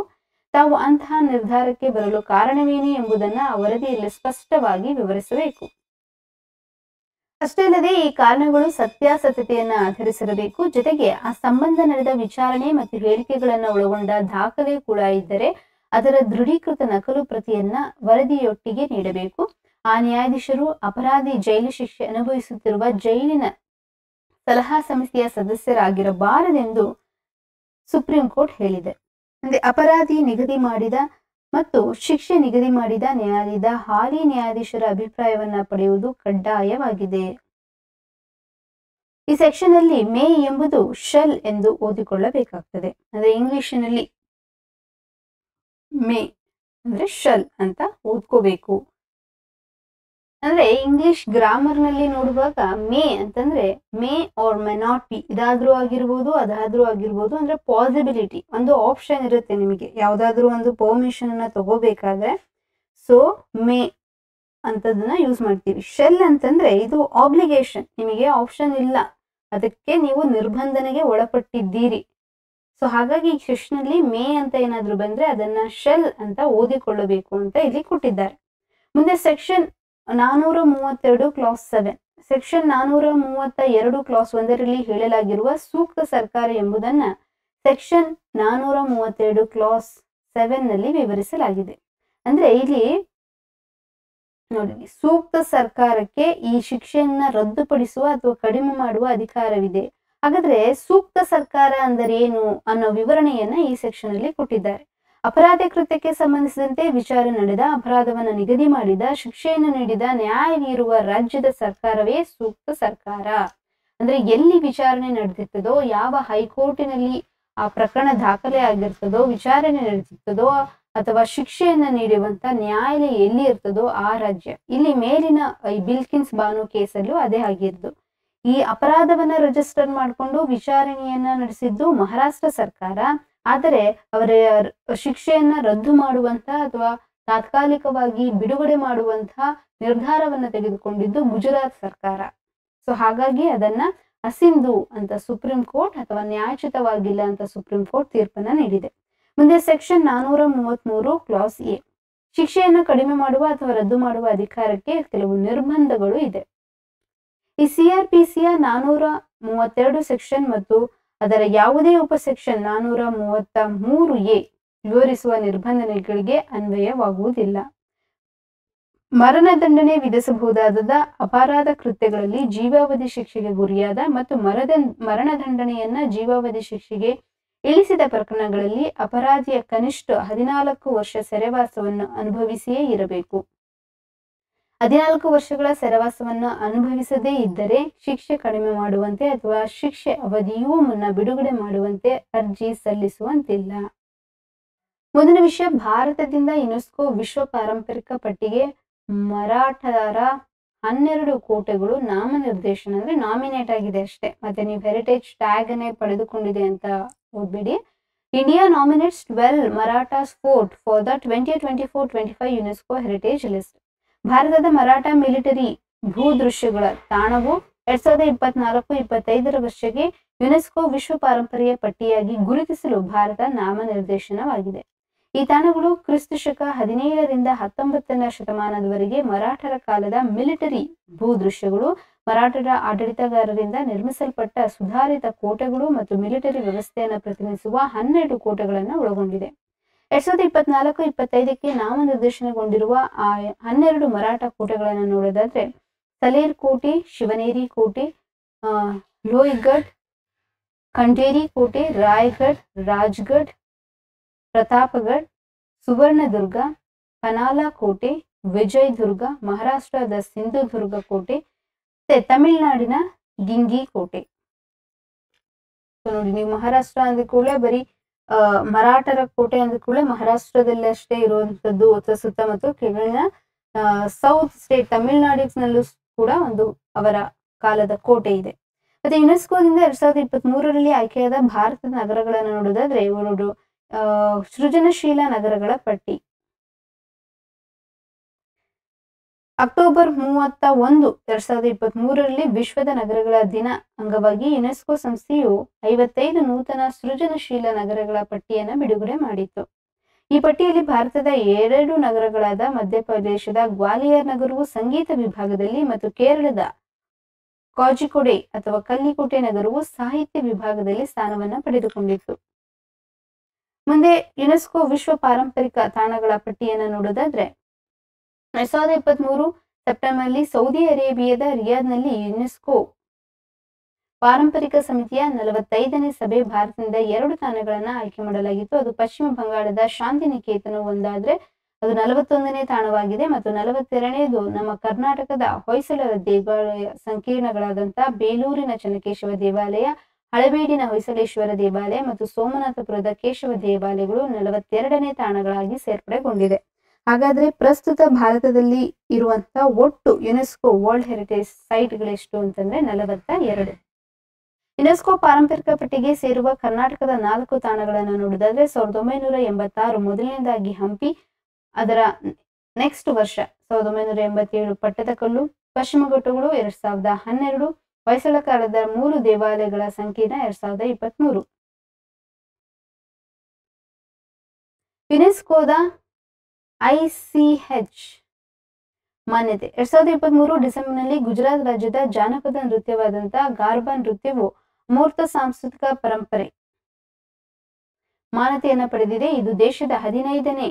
ತಾವು ಅಂತಹ ನಿರ್ಧಾರಕ್ಕೆ ಬರಲು ಕಾರಣವೇನು ಎಂಬುದನ್ನ ಆ ವರದಿಯಲ್ಲಿ ಸ್ಪಷ್ಟವಾಗಿ ವಿವರಿಸಬೇಕು. ಅಷ್ಟೇ ಅಲ್ಲದೆ ಈ ಕಾರಣಗಳು ಸತ್ಯಾಸತ್ಯತೆಯನ್ನ ಆಧರಿಸಿರಬೇಕು. ಜೊತೆಗೆ ಆ ಸಂಬಂಧ ನಡೆದ ವಿಚಾರಣೆ ಮತ್ತು ಹೇಳಿಕೆಗಳನ್ನ ಒಳಗೊಂಡ ದಾಖಲೆ ಕೂಡ ಇದ್ದರೆ ಅದರ ದೃಢೀಕೃತ ನಕಲು ಪ್ರತಿಯನ್ನ ವರದಿಯೊಟ್ಟಿಗೆ ನೀಡಬೇಕು. ಆ ನ್ಯಾಯಾಧೀಶರು ಅಪರಾಧಿ ಜೈಲು ಶಿಕ್ಷೆ ಅನುಭವಿಸುತ್ತಿರುವ ಜೈಲಿನ ಸಲಹಾ ಸಮಿತಿಯ ಸದಸ್ಯರಾಗಿರಬಾರದೆಂದು ಸುಪ್ರೀಂ ಕೋರ್ಟ್ ಹೇಳಿದೆ. ಅಂದ್ರೆ ಅಪರಾಧಿ ನಿಗದಿ ಮಾಡಿದ ಮತ್ತು ಶಿಕ್ಷೆ ನಿಗದಿ ಮಾಡಿದ ನ್ಯಾಯಾಲಯದ ಹಾಲಿ ನ್ಯಾಯಾಧೀಶರ ಅಭಿಪ್ರಾಯವನ್ನ ಪಡೆಯುವುದು ಕಡ್ಡಾಯವಾಗಿದೆ. ಈ ಸೆಕ್ಷನ್ ಅಲ್ಲಿ ಮೇ ಎಂಬುದು ಶಲ್ ಎಂದು ಓದಿಕೊಳ್ಳಬೇಕಾಗ್ತದೆ. ಅಂದ್ರೆ ಇಂಗ್ಲಿಷಿನಲ್ಲಿ ಮೇ ಅಂದ್ರೆ ಶಲ್ ಅಂತ ಓದ್ಕೋಬೇಕು. ಅಂದ್ರೆ ಇಂಗ್ಲಿಷ್ ಗ್ರಾಮರ್ ನಲ್ಲಿ ನೋಡುವಾಗ ಮೇ ಅಂತಂದ್ರೆ may or may not be, ಇದಾದ್ರೂ ಆಗಿರ್ಬೋದು ಅದಾದ್ರೂ ಆಗಿರ್ಬೋದು. ಅಂದ್ರೆ ಪಾಸಿಬಿಲಿಟಿ, ಒಂದು ಆಪ್ಷನ್ ಇರುತ್ತೆ ನಿಮಗೆ ಯಾವ್ದಾದ್ರು ಒಂದು ಪರ್ಮಿಷನ್ ಅನ್ನ ತಗೋಬೇಕಾದ್ರೆ. ಸೊ ಮೇ ಅಂತದನ್ನ ಯೂಸ್ ಮಾಡ್ತೀವಿ. ಶೆಲ್ ಅಂತಂದ್ರೆ ಇದು ಆಬ್ಲಿಗೇಷನ್, ನಿಮಗೆ ಆಪ್ಷನ್ ಇಲ್ಲ, ಅದಕ್ಕೆ ನೀವು ನಿರ್ಬಂಧನೆಗೆ ಒಳಪಟ್ಟಿದ್ದೀರಿ. ಸೊ ಹಾಗಾಗಿ ಈ ಸೆಕ್ಷನ್ ಅಲ್ಲಿ ಮೇ ಅಂತ ಏನಾದ್ರು ಬಂದ್ರೆ ಅದನ್ನ ಶೆಲ್ ಅಂತ ಓದಿಕೊಳ್ಳಬೇಕು ಅಂತ ಇಲ್ಲಿ ಕೊಟ್ಟಿದ್ದಾರೆ. ಮುಂದೆ ಸೆಕ್ಷನ್ 432 ಕ್ಲಾಸ್ 7. ಸೆಕ್ಷನ್ 432 ಕ್ಲಾಸ್ 1ರಲ್ಲಿ ಹೇಳಲಾಗಿರುವ ಸೂಕ್ತ ಸರ್ಕಾರ ಎಂಬುದನ್ನ ಸೆಕ್ಷನ್ 432 ಕ್ಲಾಸ್ 7 ನಲ್ಲಿ ವಿವರಿಸಲಾಗಿದೆ. ಅಂದ್ರೆ ಇಲ್ಲಿ ನೋಡಿ, ಸೂಕ್ತ ಸರ್ಕಾರಕ್ಕೆ ಈ ಶಿಕ್ಷೆಯನ್ನ ರದ್ದುಪಡಿಸುವ ಅಥವಾ ಕಡಿಮೆ ಮಾಡುವ ಅಧಿಕಾರವಿದೆ. ಹಾಗಾದ್ರೆ ಸೂಕ್ತ ಸರ್ಕಾರ ಅಂದರೆ ಏನು ಅನ್ನೋ ವಿವರಣೆಯನ್ನ ಈ ಸೆಕ್ಷನ್ ಅಲ್ಲಿ ಕೊಟ್ಟಿದ್ದಾರೆ. ಅಪರಾಧ ಕೃತ್ಯಕ್ಕೆ ಸಂಬಂಧಿಸಿದಂತೆ ವಿಚಾರಣೆ ನಡೆದ, ಅಪರಾಧವನ್ನು ನಿಗದಿ ಮಾಡಿದ, ಶಿಕ್ಷೆಯನ್ನು ನೀಡಿದ ನ್ಯಾಯವೀರುವ ರಾಜ್ಯದ ಸರ್ಕಾರವೇ ಸೂಕ್ತ ಸರ್ಕಾರ. ಅಂದ್ರೆ ಎಲ್ಲಿ ವಿಚಾರಣೆ ನಡೆದಿರ್ತದೋ, ಯಾವ ಹೈಕೋರ್ಟಿನಲ್ಲಿ ಆ ಪ್ರಕರಣ ದಾಖಲೆ ಆಗಿರ್ತದೋ, ವಿಚಾರಣೆ ನಡೆದಿರ್ತದೋ ಅಥವಾ ಶಿಕ್ಷೆಯನ್ನ ನೀಡುವಂತ ನ್ಯಾಯಾಲಯ ಎಲ್ಲಿ ಇರ್ತದೋ ಆ ರಾಜ್ಯ. ಇಲ್ಲಿ ಮೇಲಿನ ಈ ಬಿಲ್ಕಿನ್ಸ್ ಬಾನು ಕೇಸಲ್ಲೂ ಅದೇ ಆಗಿದ್ದು. ಈ ಅಪರಾಧವನ್ನ ರಿಜಿಸ್ಟರ್ ಮಾಡಿಕೊಂಡು ವಿಚಾರಣೆಯನ್ನ ನಡೆಸಿದ್ದು ಮಹಾರಾಷ್ಟ್ರ ಸರ್ಕಾರ. ಆದರೆ ಅವರ ಶಿಕ್ಷೆಯನ್ನ ರದ್ದು ಮಾಡುವಂತ ಅಥವಾ ತಾತ್ಕಾಲಿಕವಾಗಿ ಬಿಡುಗಡೆ ಮಾಡುವಂತ ನಿರ್ಧಾರವನ್ನ ತೆಗೆದುಕೊಂಡಿದ್ದು ಗುಜರಾತ್ ಸರ್ಕಾರ. ಸೊ ಹಾಗಾಗಿ ಅದನ್ನ ಅಸಿಂಧು ಅಂತ ಸುಪ್ರೀಂ ಕೋರ್ಟ್ ಅಥವಾ ನ್ಯಾಯಚ್ಯುತವಾಗಿಲ್ಲ ಅಂತ ಸುಪ್ರೀಂ ಕೋರ್ಟ್ ತೀರ್ಪನ್ನ ನೀಡಿದೆ. ಮುಂದೆ ಸೆಕ್ಷನ್ 433 ಕ್ಲಾಸ್ ಎ. ಶಿಕ್ಷೆಯನ್ನು ಕಡಿಮೆ ಮಾಡುವ ಅಥವಾ ರದ್ದು ಮಾಡುವ ಅಧಿಕಾರಕ್ಕೆ ಕೆಲವು ನಿರ್ಬಂಧಗಳು ಇದೆ. ಈ CRPCಯ 432 ಸೆಕ್ಷನ್ ಮತ್ತು ಅದರ ಯಾವುದೇ ಉಪಸೆಕ್ಷನ್ 433A ವಿವರಿಸುವ ನಿರ್ಬಂಧನೆಗಳಿಗೆ ಅನ್ವಯವಾಗುವುದಿಲ್ಲ. ಮರಣದಂಡನೆ ವಿಧಿಸಬಹುದಾದ ಅಪರಾಧ ಕೃತ್ಯಗಳಲ್ಲಿ ಜೀವಾವಧಿ ಶಿಕ್ಷೆಗೆ ಗುರಿಯಾದ ಮತ್ತು ಮರಣದಂಡನೆಯನ್ನ ಜೀವಾವಧಿ ಶಿಕ್ಷೆಗೆ ಇಳಿಸಿದ ಪ್ರಕರಣಗಳಲ್ಲಿ ಅಪರಾಧಿಯ ಕನಿಷ್ಠ 14 ವರ್ಷ ಸೆರೆವಾಸವನ್ನು ಅನುಭವಿಸಿಯೇ ಇರಬೇಕು. 14 ವರ್ಷಗಳ ಸೆರೆವಾಸವನ್ನು ಅನುಭವಿಸದೇ ಇದ್ದರೆ ಶಿಕ್ಷೆ ಕಡಿಮೆ ಮಾಡುವಂತೆ ಅಥವಾ ಶಿಕ್ಷೆ ಅವಧಿಯೂ ಮುನ್ನ ಬಿಡುಗಡೆ ಮಾಡುವಂತೆ ಅರ್ಜಿ ಸಲ್ಲಿಸುವಂತಿಲ್ಲ. ಮುಂದಿನ ವಿಷಯ, ಭಾರತದಿಂದ ಯುನೆಸ್ಕೋ ವಿಶ್ವ ಪಾರಂಪರಿಕ ಪಟ್ಟಿಗೆ ಮರಾಠರ 12 ಕೋಟೆಗಳು ನಾಮನಿರ್ದೇಶನ ಅಂದ್ರೆ ನಾಮಿನೇಟ್ ಆಗಿದೆ ಅಷ್ಟೇ. ಮತ್ತೆ ನೀವು ಹೆರಿಟೇಜ್ ಟ್ಯಾಗ್ ಅನ್ನೇ ಪಡೆದುಕೊಂಡಿದೆ ಅಂತ ಓದ್ಬೇಡಿ. India nominates 12 Marathas fort for the 2024-25 UNESCO heritage list. ಭಾರತದ ಮರಾಠ ಮಿಲಿಟರಿ ಭೂದೃಶ್ಯಗಳ ತಾಣವು 2024-25 ವರ್ಷಕ್ಕೆ ಯುನೆಸ್ಕೋ ವಿಶ್ವ ಪಾರಂಪರ್ಯ ಪಟ್ಟಿಯಾಗಿ ಗುರುತಿಸಲು ಭಾರತ ನಾಮನಿರ್ದೇಶನವಾಗಿದೆ. ಈ ತಾಣಗಳು ಕ್ರಿಸ್ತಶಕ 17ರಿಂದ 19ನೇ ಶತಮಾನದವರೆಗೆ ಮರಾಠರ ಕಾಲದ ಮಿಲಿಟರಿ ಭೂದೃಶ್ಯಗಳು, ಮರಾಠರ ಆಡಳಿತಗಾರರಿಂದ ನಿರ್ಮಿಸಲ್ಪಟ್ಟ ಸುಧಾರಿತ ಕೋಟೆಗಳು ಮತ್ತು ಮಿಲಿಟರಿ ವ್ಯವಸ್ಥೆಯನ್ನು ಪ್ರತಿನಿಧಿಸುವ 12 ಕೋಟೆಗಳನ್ನು ಒಳಗೊಂಡಿದೆ. 2024-25ಕ್ಕೆ ನಾಮನಿರ್ದೇಶನಗೊಂಡಿರುವ ಆ 12 ಮರಾಠ ಕೋಟೆಗಳನ್ನು ನೋಡೋದಾದ್ರೆ ಸಲೇರ್ ಕೋಟೆ, ಶಿವನೇರಿ ಕೋಟೆ, ಲೋಹಿಗಢ್, ಖಂಡೇರಿ ಕೋಟೆ, ರಾಯಗಢ್, ರಾಜ್ಗಢ್, ಪ್ರತಾಪಗಢ್, ಸುವರ್ಣದುರ್ಗ, ಕನಾಲಾ ಕೋಟೆ, ವಿಜಯದುರ್ಗ, ಮಹಾರಾಷ್ಟ್ರದ ಸಿಂಧುದುರ್ಗ ಕೋಟೆ, ಮತ್ತೆ ತಮಿಳುನಾಡಿನ ಗಿಂಗಿ ಕೋಟೆ. ನೋಡಿ, ನೀವು ಮಹಾರಾಷ್ಟ್ರ ಅಂದ ಕೂಡಲೇ ಬರೀ ಮರಾಠರ ಕೋಟೆ ಅಂದ ಕೂಡಲೇ ಮಹಾರಾಷ್ಟ್ರದಲ್ಲಿ ಅಷ್ಟೇ ಇರುವಂತದ್ದು ಅಥವಾ ಸುತ್ತಮುತ್ತ ಕೆಳಗಿನ ಸೌತ್ ಸ್ಟೇಟ್ ತಮಿಳುನಾಡಿನಲ್ಲೂ ಕೂಡ ಒಂದು ಅವರ ಕಾಲದ ಕೋಟೆ ಇದೆ. ಮತ್ತೆ ಯುನೆಸ್ಕೋದಿಂದ 2023ರಲ್ಲಿ ಆಯ್ಕೆಯಾದ ಭಾರತದ ನಗರಗಳನ್ನು ನೋಡೋದಾದ್ರೆ ಇವರು ಸೃಜನಶೀಲ ನಗರಗಳ ಪಟ್ಟಿ. ಅಕ್ಟೋಬರ್ 31, 2023ರಲ್ಲಿ ವಿಶ್ವದ ನಗರಗಳ ದಿನ ಅಂಗವಾಗಿ ಯುನೆಸ್ಕೋ ಸಂಸ್ಥೆಯು 55 ನೂತನ ಸೃಜನಶೀಲ ನಗರಗಳ ಪಟ್ಟಿಯನ್ನು ಬಿಡುಗಡೆ ಮಾಡಿತು. ಈ ಪಟ್ಟಿಯಲ್ಲಿ ಭಾರತದ 2 ನಗರಗಳಾದ ಮಧ್ಯಪ್ರದೇಶದ ಗ್ವಾಲಿಯರ್ ನಗರವು ಸಂಗೀತ ವಿಭಾಗದಲ್ಲಿ ಮತ್ತು ಕೇರಳದ ಕೋಜಿಕೋಡೆ ಅಥವಾ ಕಲ್ಲಿಕೋಟೆ ನಗರವು ಸಾಹಿತ್ಯ ವಿಭಾಗದಲ್ಲಿ ಸ್ಥಾನವನ್ನು ಪಡೆದುಕೊಂಡಿತ್ತು. ಮುಂದೆ ಯುನೆಸ್ಕೋ ವಿಶ್ವ ಪಾರಂಪರಿಕ ತಾಣಗಳ ಪಟ್ಟಿಯನ್ನು ನೋಡೋದಾದ್ರೆ 2023 ಸೆಪ್ಟೆಂಬರ್ನಲ್ಲಿ ಸೌದಿ ಅರೇಬಿಯಾದ ರಿಯಾದ್ನಲ್ಲಿ ಯುನೆಸ್ಕೋ ಪಾರಂಪರಿಕ ಸಮಿತಿಯ 45ನೇ ಸಭೆ ಭಾರತದಿಂದ 2 ತಾಣಗಳನ್ನು ಆಯ್ಕೆ ಮಾಡಲಾಗಿತ್ತು. ಅದು ಪಶ್ಚಿಮ ಬಂಗಾಳದ ಶಾಂತಿನಿಕೇತನ ಒಂದಾದ್ರೆ ಅದು 41ನೇ ತಾಣವಾಗಿದೆ ಮತ್ತು 42ನೇದು ನಮ್ಮ ಕರ್ನಾಟಕದ ಹೊಯ್ಸಳರ ದೇವಾಲಯ ಸಂಕೀರ್ಣಗಳಾದಂತಹ ಬೇಲೂರಿನ ಚೆನ್ನಕೇಶವ ದೇವಾಲಯ, ಹಳಬೇಡಿನ ಹೊಯ್ಸಳೇಶ್ವರ ದೇವಾಲಯ ಮತ್ತು ಸೋಮನಾಥಪುರದ ಕೇಶವ ದೇವಾಲಯಗಳು 42ನೇ ತಾಣಗಳಾಗಿ ಸೇರ್ಪಡೆಗೊಂಡಿದೆ. ಹಾಗಾದ್ರೆ ಪ್ರಸ್ತುತ ಭಾರತದಲ್ಲಿ ಇರುವಂತಹ ಒಟ್ಟು ಯುನೆಸ್ಕೋ ವರ್ಲ್ಡ್ ಹೆರಿಟೇಜ್ ಸೈಟ್ಗಳೆಷ್ಟು ಅಂತಂದ್ರೆ 42. ಯುನೆಸ್ಕೋ ಪಾರಂಪರಿಕ ಪಟ್ಟಿಗೆ ಸೇರುವ ಕರ್ನಾಟಕದ 4 ತಾಣಗಳನ್ನು ನೋಡಿದಾದ್ರೆ 1986 ಮೊದಲನೇದಾಗಿ ಹಂಪಿ, ಅದರ ನೆಕ್ಸ್ಟ್ ವರ್ಷ 1987 ಪಟ್ಟದಕಲ್ಲು, ಪಶ್ಚಿಮಘಟ್ಟಗಳು 2012, ಹೊಯ್ಸಳ ಕಾಲದ 3 ದೇವಾಲಯಗಳ ಸಂಕೀರ್ಣ 2023. ಯುನೆಸ್ಕೋದ ICH ಮಾನ್ಯತೆ 2023 ಡಿಸೆಂಬರ್ನಲ್ಲಿ ಗುಜರಾತ್ ರಾಜ್ಯದ ಜಾನಪದ ನೃತ್ಯವಾದಂತಹ ಗಾರ್ಬಾ ನೃತ್ಯವು ಅಮೂರ್ತ ಸಾಂಸ್ಕೃತಿಕ ಪರಂಪರೆ ಮಾನ್ಯತೆಯನ್ನು ಪಡೆದಿದೆ. ಇದು ದೇಶದ 15ನೇ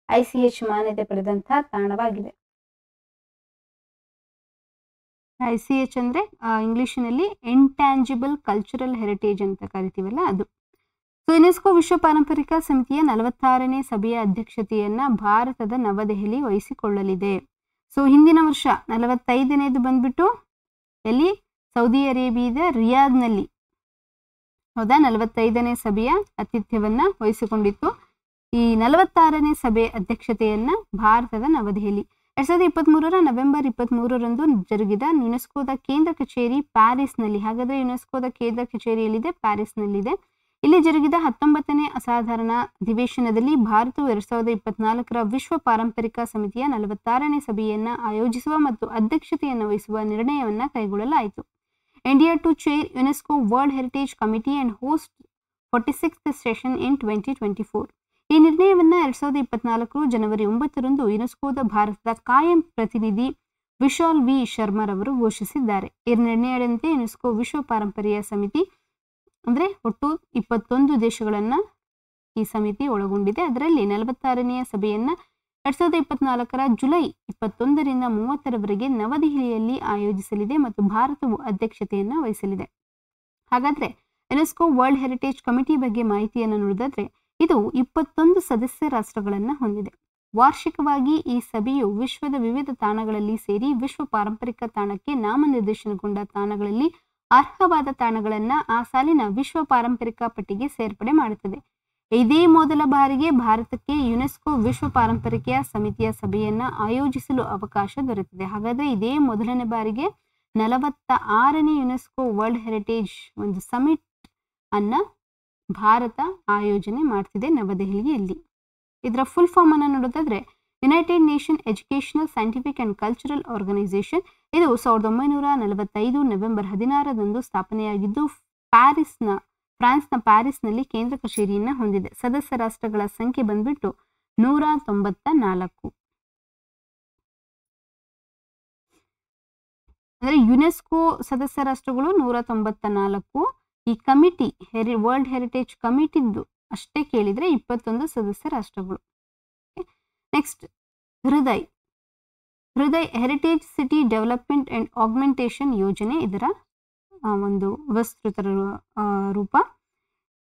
ICH ಮಾನ್ಯತೆ ಪಡೆದಂತಹ ತಾಣವಾಗಿದೆ. ICH ಅಂದ್ರೆ ಇಂಗ್ಲಿಷಿನಲ್ಲಿ ಇಂಟ್ಯಾಂಜಿಬಲ್ ಕಲ್ಚರಲ್ ಹೆರಿಟೇಜ್ ಅಂತ ಕರಿತೀವಲ್ಲ ಅದು. ಯುನೆಸ್ಕೋ ವಿಶ್ವ ಪಾರಂಪರಿಕ ಸಮಿತಿಯ 46ನೇ ಸಭೆಯ ಅಧ್ಯಕ್ಷತೆಯನ್ನ ಭಾರತದ ನವದೆಹಲಿ ವಹಿಸಿಕೊಳ್ಳಲಿದೆ. ಹಿಂದಿನ ವರ್ಷ 45ನೇದು ಬಂದ್ಬಿಟ್ಟು ಎಲ್ಲಿ ಸೌದಿ ಅರೇಬಿಯಾದ ರಿಯಾದ್ನಲ್ಲಿ ಹೌದಾ 45ನೇ ಸಭೆಯ ಆತಿಥ್ಯವನ್ನ ವಹಿಸಿಕೊಂಡಿತ್ತು. ಈ 46ನೇ ಸಭೆ ಅಧ್ಯಕ್ಷತೆಯನ್ನ ಭಾರತದ ನವದೆಹಲಿ 2023 ನವೆಂಬರ್ 23ರಂದು ಜರುಗಿದ ಯುನೆಸ್ಕೋದ ಕೇಂದ್ರ ಕಚೇರಿ ಪ್ಯಾರಿಸ್ನಲ್ಲಿ. ಹಾಗಾದ್ರೆ ಯುನೆಸ್ಕೋದ ಕೇಂದ್ರ ಕಚೇರಿ ಎಲ್ಲಿದೆ? ಪ್ಯಾರಿಸ್ನಲ್ಲಿದೆ. ಇಲ್ಲಿ ಜರುಗಿದ 19ನೇ ಅಸಾಧಾರಣ ಅಧಿವೇಶನದಲ್ಲಿ ಭಾರತವು 2024ರ ವಿಶ್ವ ಪಾರಂಪರಿಕ ಸಮಿತಿಯ 46ನೇ ಸಭೆಯನ್ನ ಆಯೋಜಿಸುವ ಮತ್ತು ಅಧ್ಯಕ್ಷತೆಯನ್ನು ವಹಿಸುವ ನಿರ್ಣಯವನ್ನ ಕೈಗೊಳ್ಳಲಾಯಿತು. India to chair UNESCO world heritage committee and host 46th session in 2024. ಈ ನಿರ್ಣಯವನ್ನ 2024 ಜನವರಿ 9ರಂದು ಯುನೆಸ್ಕೋದ ಭಾರತದ ಕಾಯಂ ಪ್ರತಿನಿಧಿ ವಿಶಾಲ್ ವಿ ಶರ್ಮರವರು ಘೋಷಿಸಿದ್ದಾರೆ. ಈ ನಿರ್ಣಯದಂತೆ ಯುನೆಸ್ಕೋ ವಿಶ್ವ ಪಾರಂಪರ್ಯ ಸಮಿತಿ ಅಂದ್ರೆ ಒಟ್ಟು 21 ದೇಶಗಳನ್ನ ಈ ಸಮಿತಿ ಒಳಗೊಂಡಿದೆ. ಅದರಲ್ಲಿ 46ನೇ ಸಭೆಯನ್ನ 2024ರ ಜುಲೈ 21ರಿಂದ 30ರವರೆಗೆ ನವದೆಹಲಿಯಲ್ಲಿ ಆಯೋಜಿಸಲಿದೆ ಮತ್ತು ಭಾರತವು ಅಧ್ಯಕ್ಷತೆಯನ್ನ ವಹಿಸಲಿದೆ. ಹಾಗಾದ್ರೆ ಯುನೆಸ್ಕೋ ವರ್ಲ್ಡ್ ಹೆರಿಟೇಜ್ ಕಮಿಟಿ ಬಗ್ಗೆ ಮಾಹಿತಿಯನ್ನು ನೋಡಿದ್ರೆ ಇದು 21 ಸದಸ್ಯ ರಾಷ್ಟ್ರಗಳನ್ನ ಹೊಂದಿದೆ. ವಾರ್ಷಿಕವಾಗಿ ಈ ಸಭೆಯು ವಿಶ್ವದ ವಿವಿಧ ತಾಣಗಳಲ್ಲಿ ಸೇರಿ ವಿಶ್ವ ಪಾರಂಪರಿಕ ತಾಣಕ್ಕೆ ನಾಮನಿರ್ದೇಶನಗೊಂಡ ತಾಣಗಳಲ್ಲಿ ಅರ್ಹವಾದ ತಾಣಗಳನ್ನ ಆ ಸಾಲಿನ ವಿಶ್ವ ಪಾರಂಪರಿಕ ಪಟ್ಟಿಗೆ ಸೇರ್ಪಡೆ ಮಾಡುತ್ತದೆ. ಇದೇ ಮೊದಲ ಬಾರಿಗೆ ಭಾರತಕ್ಕೆ ಯುನೆಸ್ಕೋ ವಿಶ್ವ ಪಾರಂಪರಿಕ ಸಮಿತಿಯ ಸಭೆಯನ್ನ ಆಯೋಜಿಸಲು ಅವಕಾಶ ದೊರೆತಿದೆ. ಹಾಗಾದ್ರೆ ಇದೇ ಮೊದಲನೇ ಬಾರಿಗೆ 46ನೇ ಯುನೆಸ್ಕೋ ವರ್ಲ್ಡ್ ಹೆರಿಟೇಜ್ ಒಂದು ಸಮಿಟ್ ಅನ್ನ ಭಾರತ ಆಯೋಜನೆ ಮಾಡ್ತಿದೆ ನವದೆಹಲಿಯಲ್ಲಿ. ಇದರ ಫುಲ್ ಫಾರ್ಮ್ ಅನ್ನ ನೋಡೋದಾದ್ರೆ United Nation educational scientific and cultural organisation. ಇದು 1945 ನವೆಂಬರ್ 16ರಂದು ಸ್ಥಾಪನೆಯಾಗಿದ್ದು ಫ್ರಾನ್ಸ್ನ ಪ್ಯಾರಿಸ್ನಲ್ಲಿ ಕೇಂದ್ರ ಕಚೇರಿಯನ್ನ ಹೊಂದಿದೆ. ಸದಸ್ಯ ರಾಷ್ಟ್ರಗಳ ಸಂಖ್ಯೆ ಬಂದ್ಬಿಟ್ಟು 194. ಅಂದ್ರೆ ಯುನೆಸ್ಕೋ ಸದಸ್ಯ ರಾಷ್ಟ್ರಗಳು 194. ಈ ಕಮಿಟಿ ವರ್ಲ್ಡ್ ಹೆರಿಟೇಜ್ ಕಮಿಟಿದ್ದು ಅಷ್ಟೇ ಕೇಳಿದ್ರೆ 21 ಸದಸ್ಯ ರಾಷ್ಟ್ರಗಳು. Next Hriday heritage city development and augmentation ಯೋಜನೆ ಇದರ ಒಂದು ವಿಸ್ತೃತ ರೂಪ.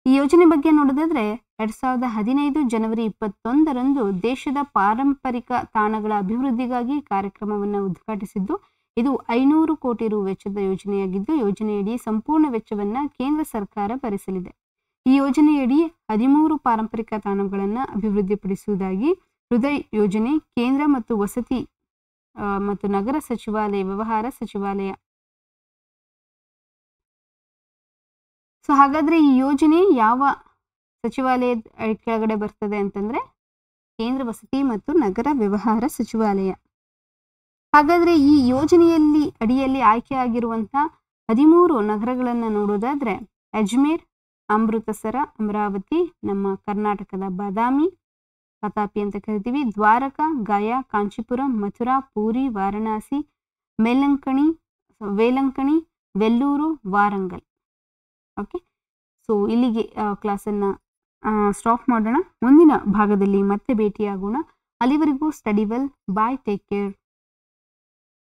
ಈ ಯೋಜನೆ ಬಗ್ಗೆ ನೋಡೋದಾದ್ರೆ 2015 ಜನವರಿ 21ರಂದು ದೇಶದ ಪಾರಂಪರಿಕ ತಾಣಗಳ ಅಭಿವೃದ್ಧಿಗಾಗಿ ಕಾರ್ಯಕ್ರಮವನ್ನು ಉದ್ಘಾಟಿಸಿದ್ದು. ಇದು 500 ಕೋಟಿ ರು ವೆಚ್ಚದ ಯೋಜನೆಯಾಗಿದ್ದು ಯೋಜನೆಯಡಿ ಸಂಪೂರ್ಣ ವೆಚ್ಚವನ್ನ ಕೇಂದ್ರ ಸರ್ಕಾರ ಭರಿಸಲಿದೆ. ಈ ಯೋಜನೆಯಡಿ 13 ಪಾರಂಪರಿಕ ತಾಣಗಳನ್ನು ಅಭಿವೃದ್ಧಿಪಡಿಸುವುದಾಗಿ ಹೃದಯ್ ಯೋಜನೆ ಕೇಂದ್ರ ಮತ್ತು ವಸತಿ ಮತ್ತು ನಗರ ಸಚಿವಾಲಯ ವ್ಯವಹಾರ ಸಚಿವಾಲಯ. ಹಾಗಾದ್ರೆ ಈ ಯೋಜನೆ ಯಾವ ಸಚಿವಾಲಯದ ಕೆಳಗಡೆ ಬರ್ತದೆ ಅಂತಂದ್ರೆ ಕೇಂದ್ರ ವಸತಿ ಮತ್ತು ನಗರ ವ್ಯವಹಾರ ಸಚಿವಾಲಯ. ಹಾಗಾದ್ರೆ ಈ ಯೋಜನೆಯಲ್ಲಿ ಅಡಿಯಲ್ಲಿ ಆಯ್ಕೆಯಾಗಿರುವಂತಹ 13 ನಗರಗಳನ್ನು ನೋಡೋದಾದ್ರೆ ಅಜ್ಮೇರ್, ಅಮೃತಸರ, ಅಮರಾವತಿ, ನಮ್ಮ ಕರ್ನಾಟಕದ ಬಾದಾಮಿ, ಪತಾಪಿ ಅಂತ ಕರಿತೀವಿ, ದ್ವಾರಕಾ, ಗಯಾ, ಕಾಂಚೀಪುರಂ, ಮಥುರಾ, ಪೂರಿ, ವಾರಣಾಸಿ, ವೇಲಂಕಣಿ, ವೆಲ್ಲೂರು, ವಾರಂಗಲ್. ಓಕೆ, ಸೊ ಇಲ್ಲಿಗೆ ಕ್ಲಾಸನ್ನು ಸ್ಟಾಪ್ ಮಾಡೋಣ. ಮುಂದಿನ ಭಾಗದಲ್ಲಿ ಮತ್ತೆ ಭೇಟಿಯಾಗೋಣ. ಅಲ್ಲಿವರೆಗೂ ಸ್ಟಡಿ ವೆಲ್, ಬಾಯ್, ಟೇಕ್ ಕೇರ್.